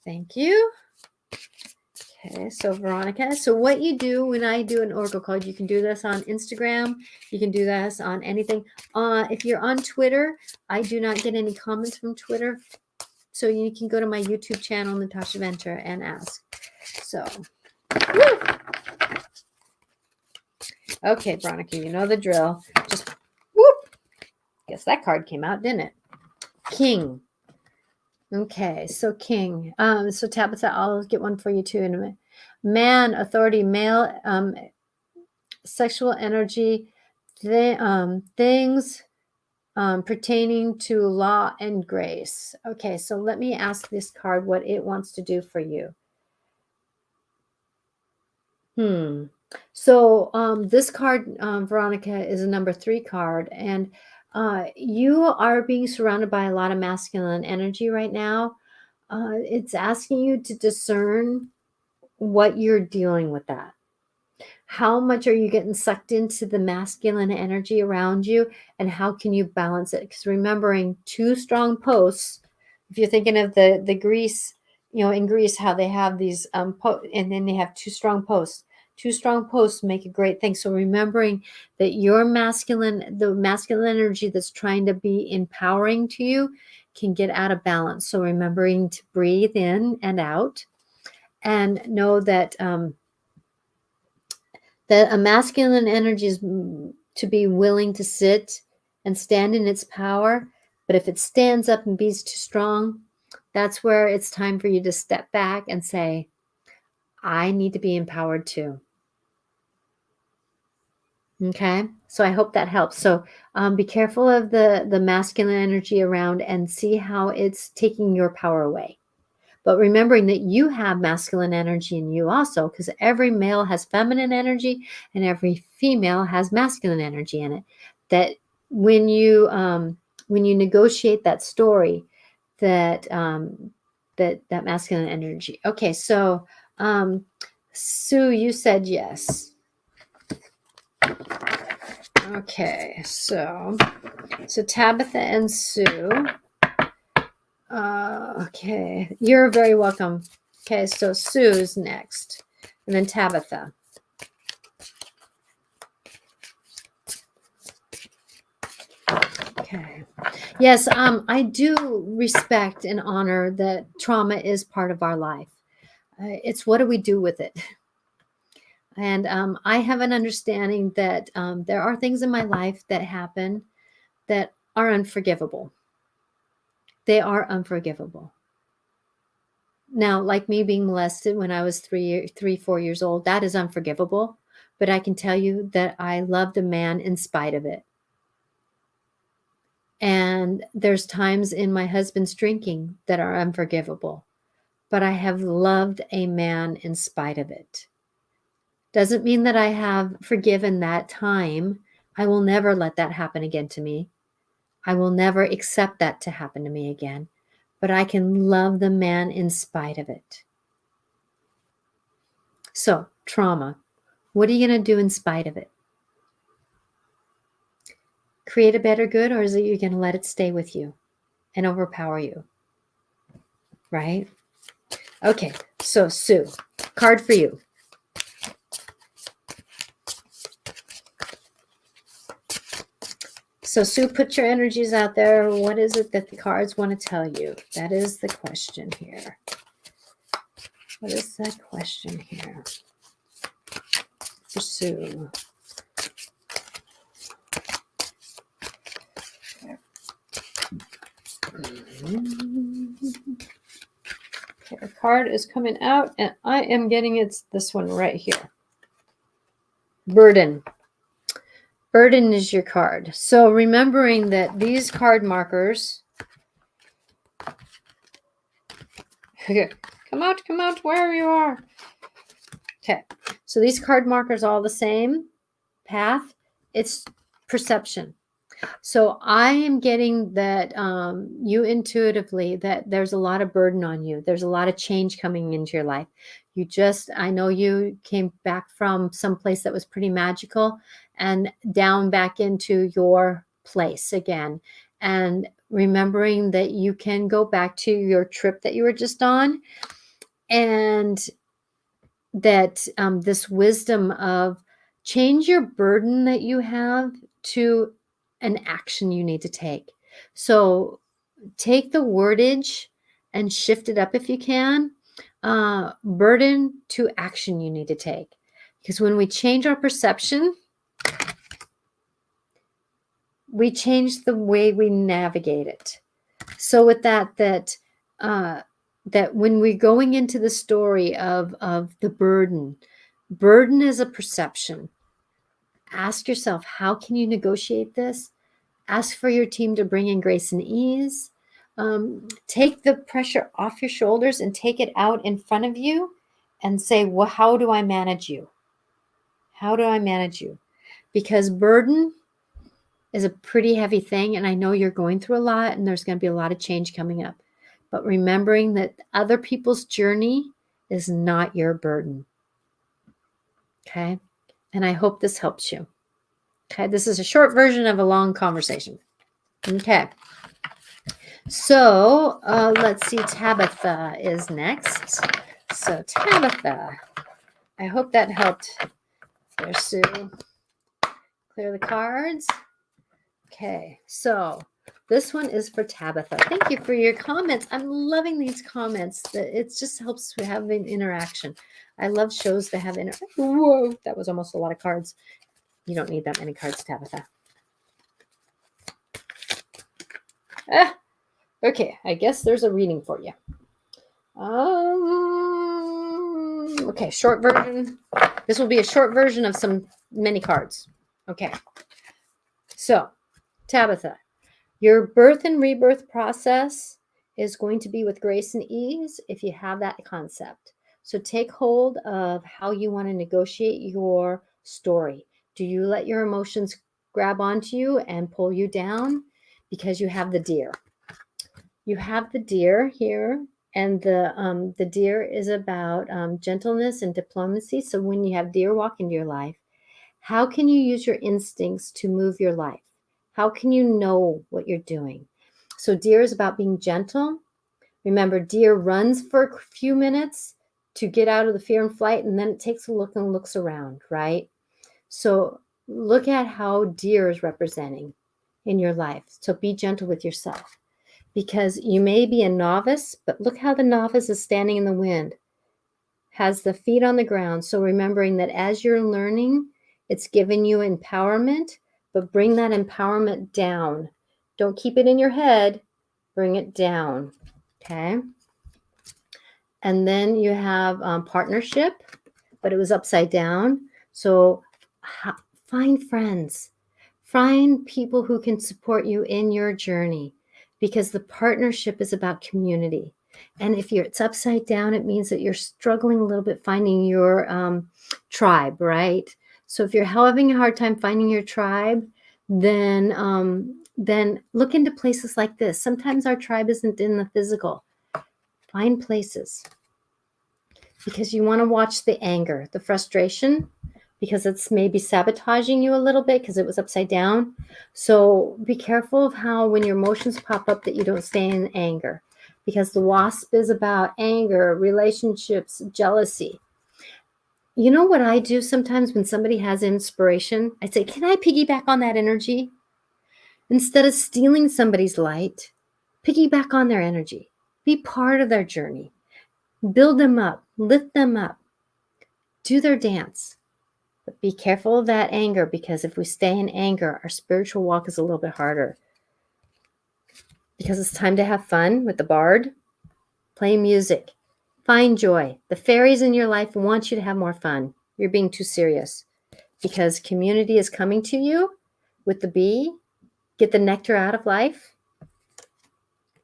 Thank you. Okay, so Veronica, so what you do when I do an oracle card, you can do this on Instagram. You can do this on anything. If you're on Twitter, I do not get any comments from Twitter. So you can go to my YouTube channel, Natasha Venter, and ask. So, woo! Okay, Veronica, you know the drill. Just whoop. Guess that card came out, didn't it? King. Okay, so King. So Tabitha, I'll get one for you too in a minute. Man, authority, male, sexual energy, things pertaining to law and grace. Okay, so let me ask this card what it wants to do for you. So this card, Veronica, is a number 3 card, and you are being surrounded by a lot of masculine energy right now. It's asking you to discern what you're dealing with that. How much are you getting sucked into the masculine energy around you, and how can you balance it? Because remembering 2 strong posts, if you're thinking of the Greece, in Greece, how they have these and then they have 2 strong posts. 2 strong posts make a great thing. So remembering that the masculine energy that's trying to be empowering to you can get out of balance. So remembering to breathe in and out, and know that that a masculine energy is to be willing to sit and stand in its power. But if it stands up and be's too strong, that's where it's time for you to step back and say, I need to be empowered too. Okay, so I hope that helps. So be careful of the masculine energy around and see how it's taking your power away. But remembering that you have masculine energy in you also, because every male has feminine energy and every female has masculine energy in it. That when you negotiate that story, that that masculine energy. Okay, so Sue, you said yes. Okay, so Tabitha and Sue. Okay, you're very welcome. Okay, so Sue's next, and then Tabitha. Okay. Yes, I do respect and honor that trauma is part of our life. It's what do we do with it? And I have an understanding that there are things in my life that happen that are unforgivable. They are unforgivable. Now, like me being molested when I was 4 years old, that is unforgivable. But I can tell you that I loved a man in spite of it. And there's times in my husband's drinking that are unforgivable. But I have loved a man in spite of it. Doesn't mean that I have forgiven that time. I will never let that happen again to me. I will never accept that to happen to me again. But I can love the man in spite of it. So, trauma. What are you going to do in spite of it? Create a better good, or is it you're going to let it stay with you and overpower you? Right? Okay, so Sue, card for you. So Sue, put your energies out there. What is it that the cards want to tell you? That is the question here. What is that question here for Sue? Okay, a card is coming out, and I am getting this one right here. Burden. Burden is your card. So remembering that these card markers, come out, wherever you are. Okay, so these card markers all the same path. It's perception. So I am getting that you intuitively that there's a lot of burden on you. There's a lot of change coming into your life. I know you came back from some place that was pretty magical and down back into your place again. And remembering that you can go back to your trip that you were just on, and that this wisdom of change your burden that you have to an action you need to take. So take the wordage and shift it up if you can. Burden to action you need to take. Because when we change our perception, we change the way we navigate it. So with that when we're going into the story of the burden is a perception. Ask yourself, how can you negotiate this? Ask for your team to bring in grace and ease. Take the pressure off your shoulders and take it out in front of you and say, well, how do I manage you? How do I manage you? Because burden is a pretty heavy thing, and I know you're going through a lot, and there's going to be a lot of change coming up. But remembering that other people's journey is not your burden. Okay? And I hope this helps you. Okay, this is a short version of a long conversation. Okay. So let's see, Tabitha is next. So Tabitha, I hope that helped. There's Sue. Clear the cards. Okay, so this one is for Tabitha. Thank you for your comments. I'm loving these comments. It just helps to have an interaction. I love shows that have interaction. Whoa, that was almost a lot of cards. You don't need that many cards, Tabitha. Okay, I guess there's a reading for you. Okay, short version. This will be a short version of some many cards. Okay. So, Tabitha, your birth and rebirth process is going to be with grace and ease if you have that concept. So, take hold of how you want to negotiate your story. Do you let your emotions grab onto you and pull you down? Because you have the deer. You have the deer here, and the deer is about gentleness and diplomacy. So when you have deer walk into your life, how can you use your instincts to move your life? How can you know what you're doing? So deer is about being gentle. Remember, deer runs for a few minutes to get out of the fear and flight, and then it takes a look and looks around, right? So look at how deer is representing in your life. So be gentle with yourself, because you may be a novice, but look how the novice is standing in the wind, has the feet on the ground. So remembering that as you're learning, it's giving you empowerment, but bring that empowerment down. Don't keep it in your head, bring it down. Okay. And then you have partnership, but it was upside down. So find friends, find people who can support you in your journey, because the partnership is about community. And if it's upside down, it means that you're struggling a little bit finding your tribe, right? So if you're having a hard time finding your tribe, then look into places like this. Sometimes our tribe isn't in the physical. Find places, because you want to watch the anger, the frustration, because it's maybe sabotaging you a little bit because it was upside down. So be careful of how, when your emotions pop up, that you don't stay in anger, because the wasp is about anger, relationships, jealousy. You know what I do sometimes when somebody has inspiration? I say, can I piggyback on that energy? Instead of stealing somebody's light, piggyback on their energy. Be part of their journey. Build them up, lift them up, do their dance. But be careful of that anger, because if we stay in anger, our spiritual walk is a little bit harder. Because it's time to have fun with the bard. Play music. Find joy. The fairies in your life want you to have more fun. You're being too serious, because community is coming to you with the bee. Get the nectar out of life,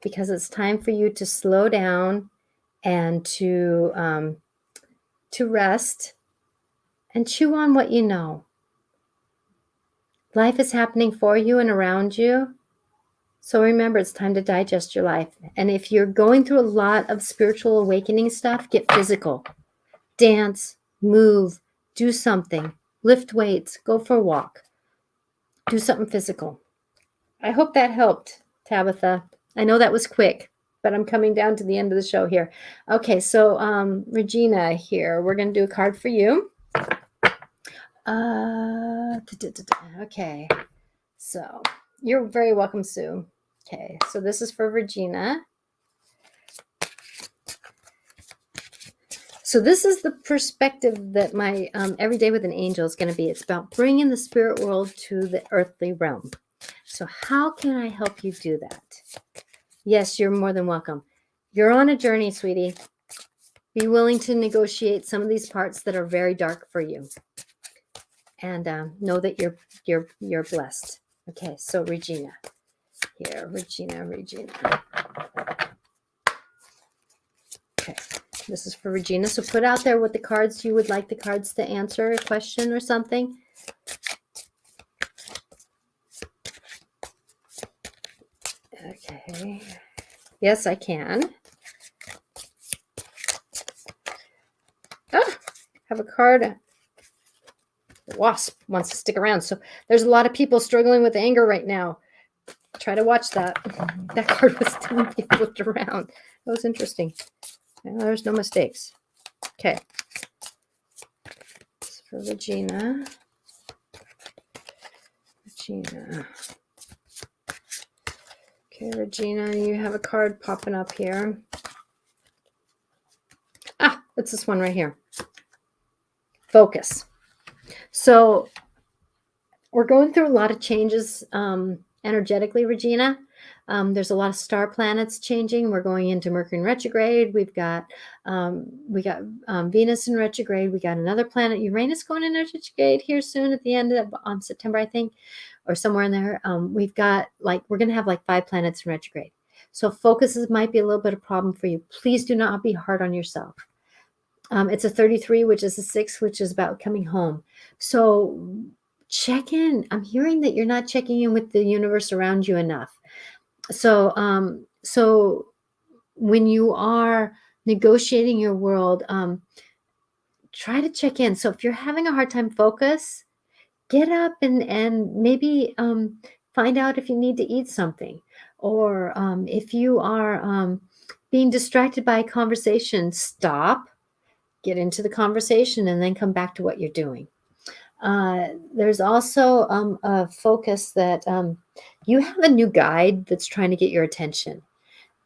because it's time for you to slow down and to rest and chew on what you know. Life is happening for you and around you. So remember, it's time to digest your life. And if you're going through a lot of spiritual awakening stuff, get physical. Dance, move, do something. Lift weights, go for a walk. Do something physical. I hope that helped, Tabitha. I know that was quick, but I'm coming down to the end of the show here. Okay, so Regina here, we're going to do a card for you. Okay, so you're very welcome, Sue. Okay, so this is for Regina. So this is the perspective that my Everyday with an Angel is going to be. It's about bringing the spirit world to the earthly realm. So how can I help you do that? Yes, you're more than welcome. You're on a journey, sweetie. Be willing to negotiate some of these parts that are very dark for you, and know that you're blessed. Okay, so Regina. Here, Regina. Okay, this is for Regina. So put out there what the cards you would like the cards to answer, a question or something. Okay. Yes, I can. Ah, have a card. The wasp wants to stick around. So there's a lot of people struggling with anger right now. Try to watch that. That card was still being flipped around. That was interesting. Well, there's no mistakes. Okay. This is for Regina. Okay, Regina, you have a card popping up here. Ah, it's this one right here. Focus. So we're going through a lot of changes energetically, Regina. There's a lot of star planets changing. We're going into Mercury in retrograde. We got Venus in retrograde. We got another planet, Uranus, going in retrograde here soon at the end of September, I think, or somewhere in there. We've got we're going to have 5 planets in retrograde. So focuses might be a little bit of a problem for you. Please do not be hard on yourself. It's a 33, which is a 6, which is about coming home. So check in. I'm hearing that you're not checking in with the universe around you enough. So, so when you are negotiating your world, try to check in. So if you're having a hard time focus, get up and maybe find out if you need to eat something, or if you are being distracted by a conversation, stop, get into the conversation, and then come back to what you're doing. There's also a focus that you have a new guide that's trying to get your attention.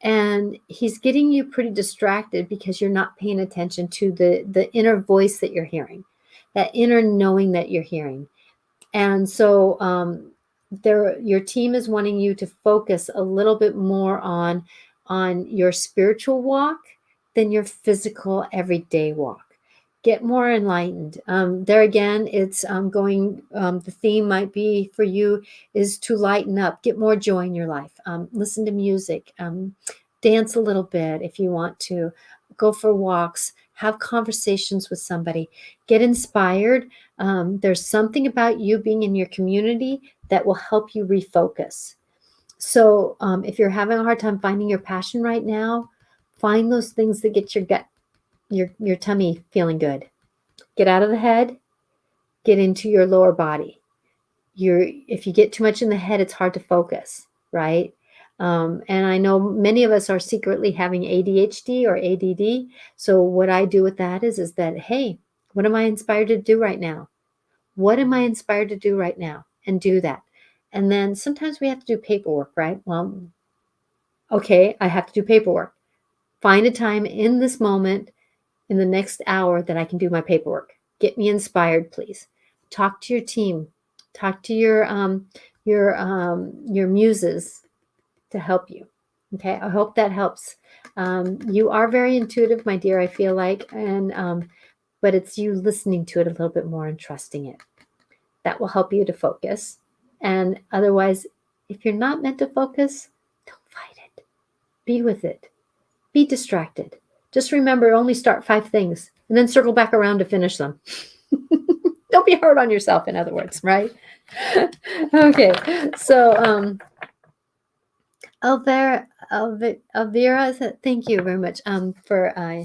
And he's getting you pretty distracted because you're not paying attention to the inner voice that you're hearing, that inner knowing that you're hearing. And so your team is wanting you to focus a little bit more on your spiritual walk than your physical everyday walk. Get more enlightened. There again, it's the theme might be for you is to lighten up, get more joy in your life. Listen to music, dance a little bit if you want to, go for walks, have conversations with somebody, get inspired. There's something about you being in your community that will help you refocus. So if you're having a hard time finding your passion right now, find those things that get your gut, your tummy feeling good. Get out of the head, get into your lower body. If you get too much in the head, it's hard to focus, right? And I know many of us are secretly having ADHD or ADD. So what I do with that is that, hey, what am I inspired to do right now? What am I inspired to do right now? And do that. And then sometimes we have to do paperwork, right? Well, okay, I have to do paperwork. Find a time in this moment, in the next hour, that I can do my paperwork. Get me inspired, please. Talk to your team. Talk to your muses to help you. Okay, I hope that helps. You are very intuitive, my dear, I feel like, and but it's you listening to it a little bit more and trusting it. That will help you to focus. And otherwise, if you're not meant to focus, don't fight it. Be with it. Be distracted. Just remember, only start 5 things and then circle back around to finish them. Don't be hard on yourself, in other words, right? Okay, so Elvira, thank you very much for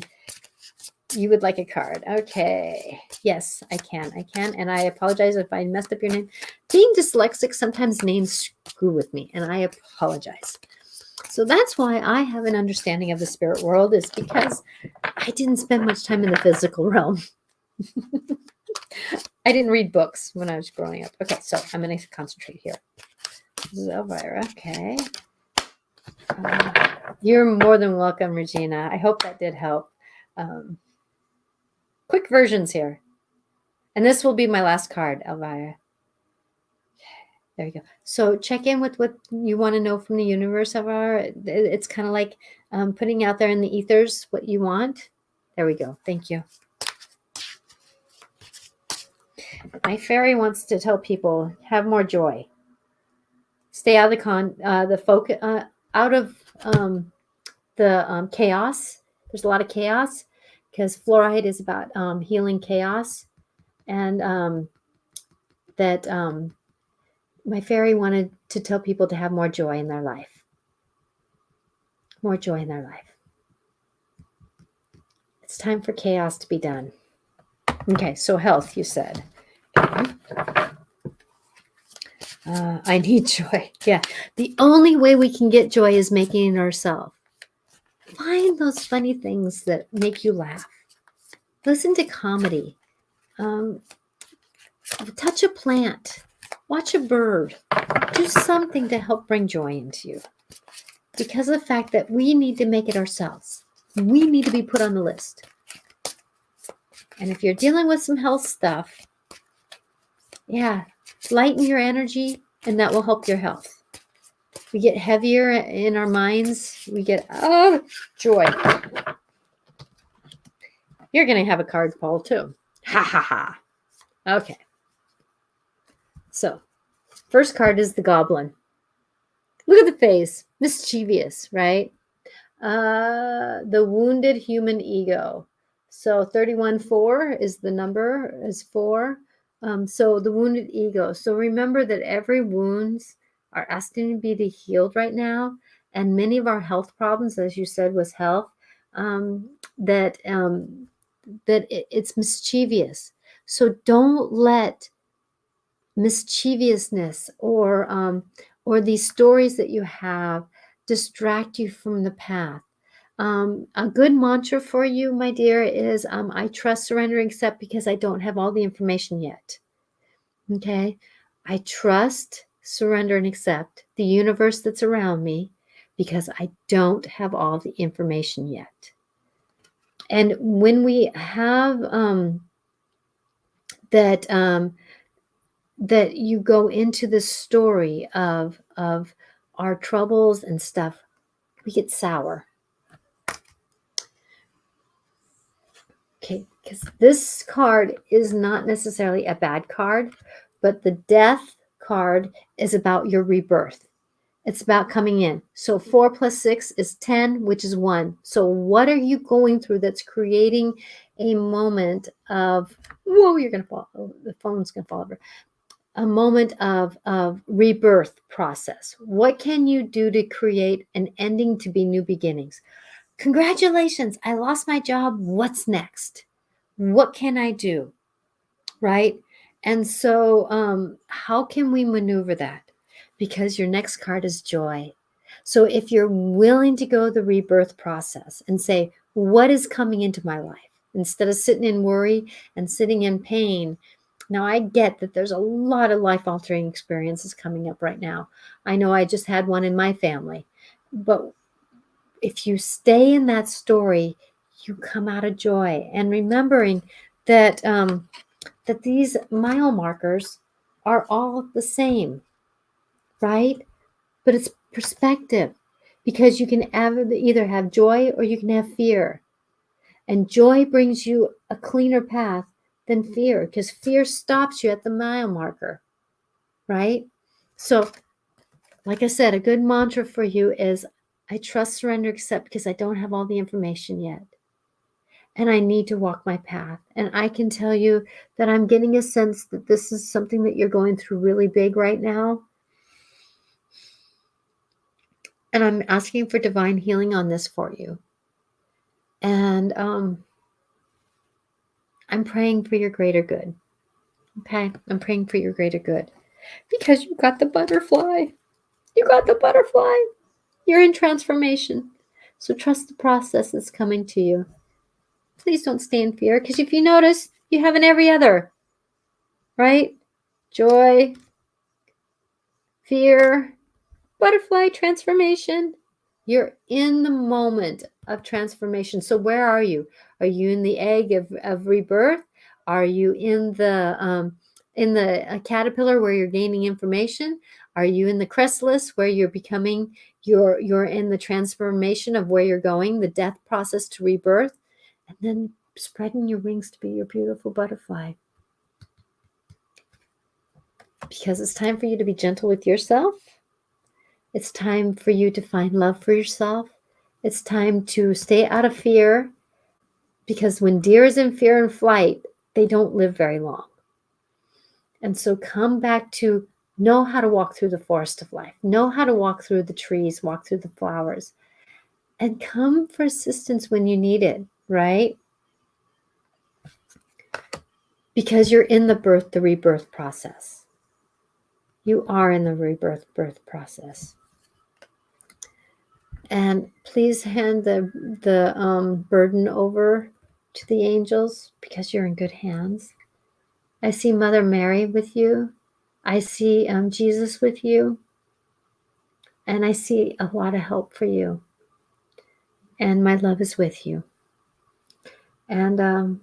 you would like a card. Okay, yes, I can, and I apologize if I messed up your name. Being dyslexic, sometimes names screw with me, and I apologize. So that's why I have an understanding of the spirit world, is because I didn't spend much time in the physical realm. I didn't read books when I was growing up. Okay, so I'm going to concentrate here. This is Elvira. Okay. You're more than welcome, Regina. I hope that did help. Quick versions here. And this will be my last card, Elvira. There you go. So check in with what you want to know from the universe, Elvira. It's kind of like putting out there in the ethers what you want. There we go. Thank you. My fairy wants to tell people, have more joy. Stay out of out of the chaos. There's a lot of chaos because fluoride is about healing chaos, and that my fairy wanted to tell people to have more joy in their life. More joy in their life. It's time for chaos to be done. Okay, so health, you said. Okay. I need joy. Yeah. The only way we can get joy is making it ourselves. Find those funny things that make you laugh. Listen to comedy. Touch a plant. Watch a bird. Do something to help bring joy into you. Because of the fact that we need to make it ourselves. We need to be put on the list. And if you're dealing with some health stuff, yeah, lighten your energy, and that will help your health. We get heavier in our minds. We get, oh, joy. You're going to have a card pull too. Ha ha ha. Okay. So, first card is the Goblin. Look at the face. Mischievous, right? The wounded human ego. So 31-4 is the number, is 4. So the wounded ego. So remember that every wounds are asking to be healed right now. And many of our health problems, as you said, was health, that it's mischievous. So don't let mischievousness or these stories that you have distract you from the path. A good mantra for you, my dear, is I trust, surrender, accept because I don't have all the information yet. Okay? I trust, surrender, and accept the universe that's around me because I don't have all the information yet. And when we have that you go into the story of our troubles and stuff, we get sour. Okay, because this card is not necessarily a bad card, but the death card is about your rebirth. It's about coming in. So 4 plus 6 is 10, which is 1. So what are you going through that's creating a moment of, whoa, you're going to fall, the phone's going to fall over. A moment of rebirth process. What can you do to create an ending to be new beginnings? Congratulations, I lost my job. What's next? What can I do? Right? And so how can we maneuver that? Because your next card is joy. So if you're willing to go the rebirth process and say, what is coming into my life? Instead of sitting in worry and sitting in pain. Now, I get that there's a lot of life-altering experiences coming up right now. I know I just had one in my family. But if you stay in that story, you come out of joy. And remembering that that these mile markers are all the same, right? But it's perspective, because you can either have joy or you can have fear. And joy brings you a cleaner path than fear, because fear stops you at the mile marker, right? So, like I said, a good mantra for you is, I trust, surrender, accept because I don't have all the information yet. And I need to walk my path. And I can tell you that I'm getting a sense that this is something that you're going through really big right now. And I'm asking for divine healing on this for you. And I'm praying for your greater good. Okay? I'm praying for your greater good. Because you got the butterfly. You got the butterfly. You're in transformation. So trust the process that's coming to you. Please don't stay in fear, because if you notice, you have in every other, right? Joy, fear, butterfly, transformation. You're in the moment of transformation. So where are you? Are you in the egg of rebirth? Are you in the caterpillar where you're gaining information? Are you in the chrysalis where you're becoming, you're in the transformation of where you're going, the death process to rebirth, and then spreading your wings to be your beautiful butterfly? Because it's time for you to be gentle with yourself. It's time for you to find love for yourself. It's time to stay out of fear, because when deer is in fear and flight, they don't live very long. And so come back to know how to walk through the forest of life, know how to walk through the trees, walk through the flowers, and come for assistance when you need it, right? Because you're in the rebirth process. You are in the birth process. And please hand the burden over to the angels, because you're in good hands. I see Mother Mary with you. I see Jesus with you. And I see a lot of help for you. And my love is with you. And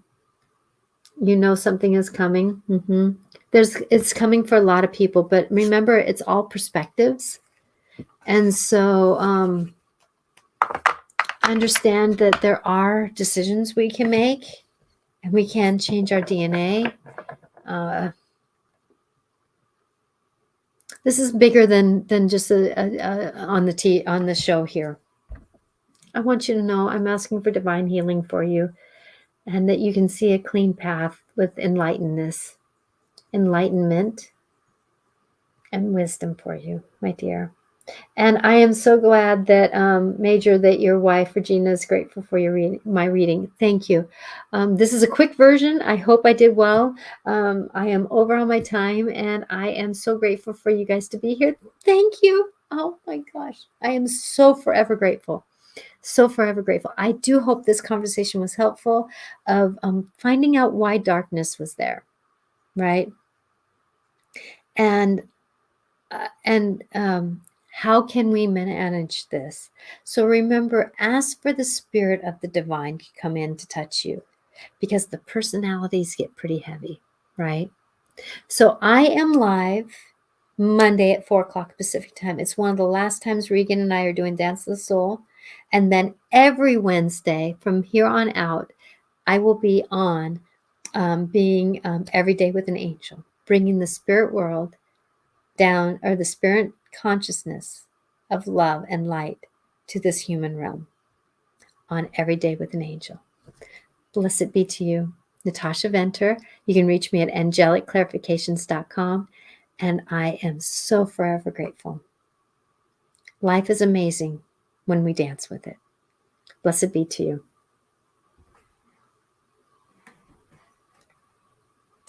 you know something is coming. It's coming for a lot of people. But remember, it's all perspectives. And so understand that there are decisions we can make, and we can change our DNA. This is bigger than just on the show here. I want you to know I'm asking for divine healing for you, and that you can see a clean path with enlightenment, and wisdom for you, my dear. And I am so glad that, Major, that your wife, Regina, is grateful for my reading. Thank you. This is a quick version. I hope I did well. I am over on my time, and I am so grateful for you guys to be here. Thank you. Oh my gosh. I am so forever grateful. So forever grateful. I do hope this conversation was helpful of finding out why darkness was there, right? And how can we manage this? So remember, ask for the spirit of the divine to come in to touch you, because the personalities get pretty heavy, right? So I am live Monday at 4 o'clock Pacific time. It's one of the last times Regan and I are doing Dance of the Soul. And then every Wednesday from here on out, I will be on being Every Day with an Angel, bringing the spirit world down, or the spirit consciousness of love and light to this human realm on Every Day with an Angel. Blessed be to you, Natasha Venter. You can reach me at angelicclarifications.com, and I am so forever grateful. Life is amazing when we dance with it. Blessed be to you.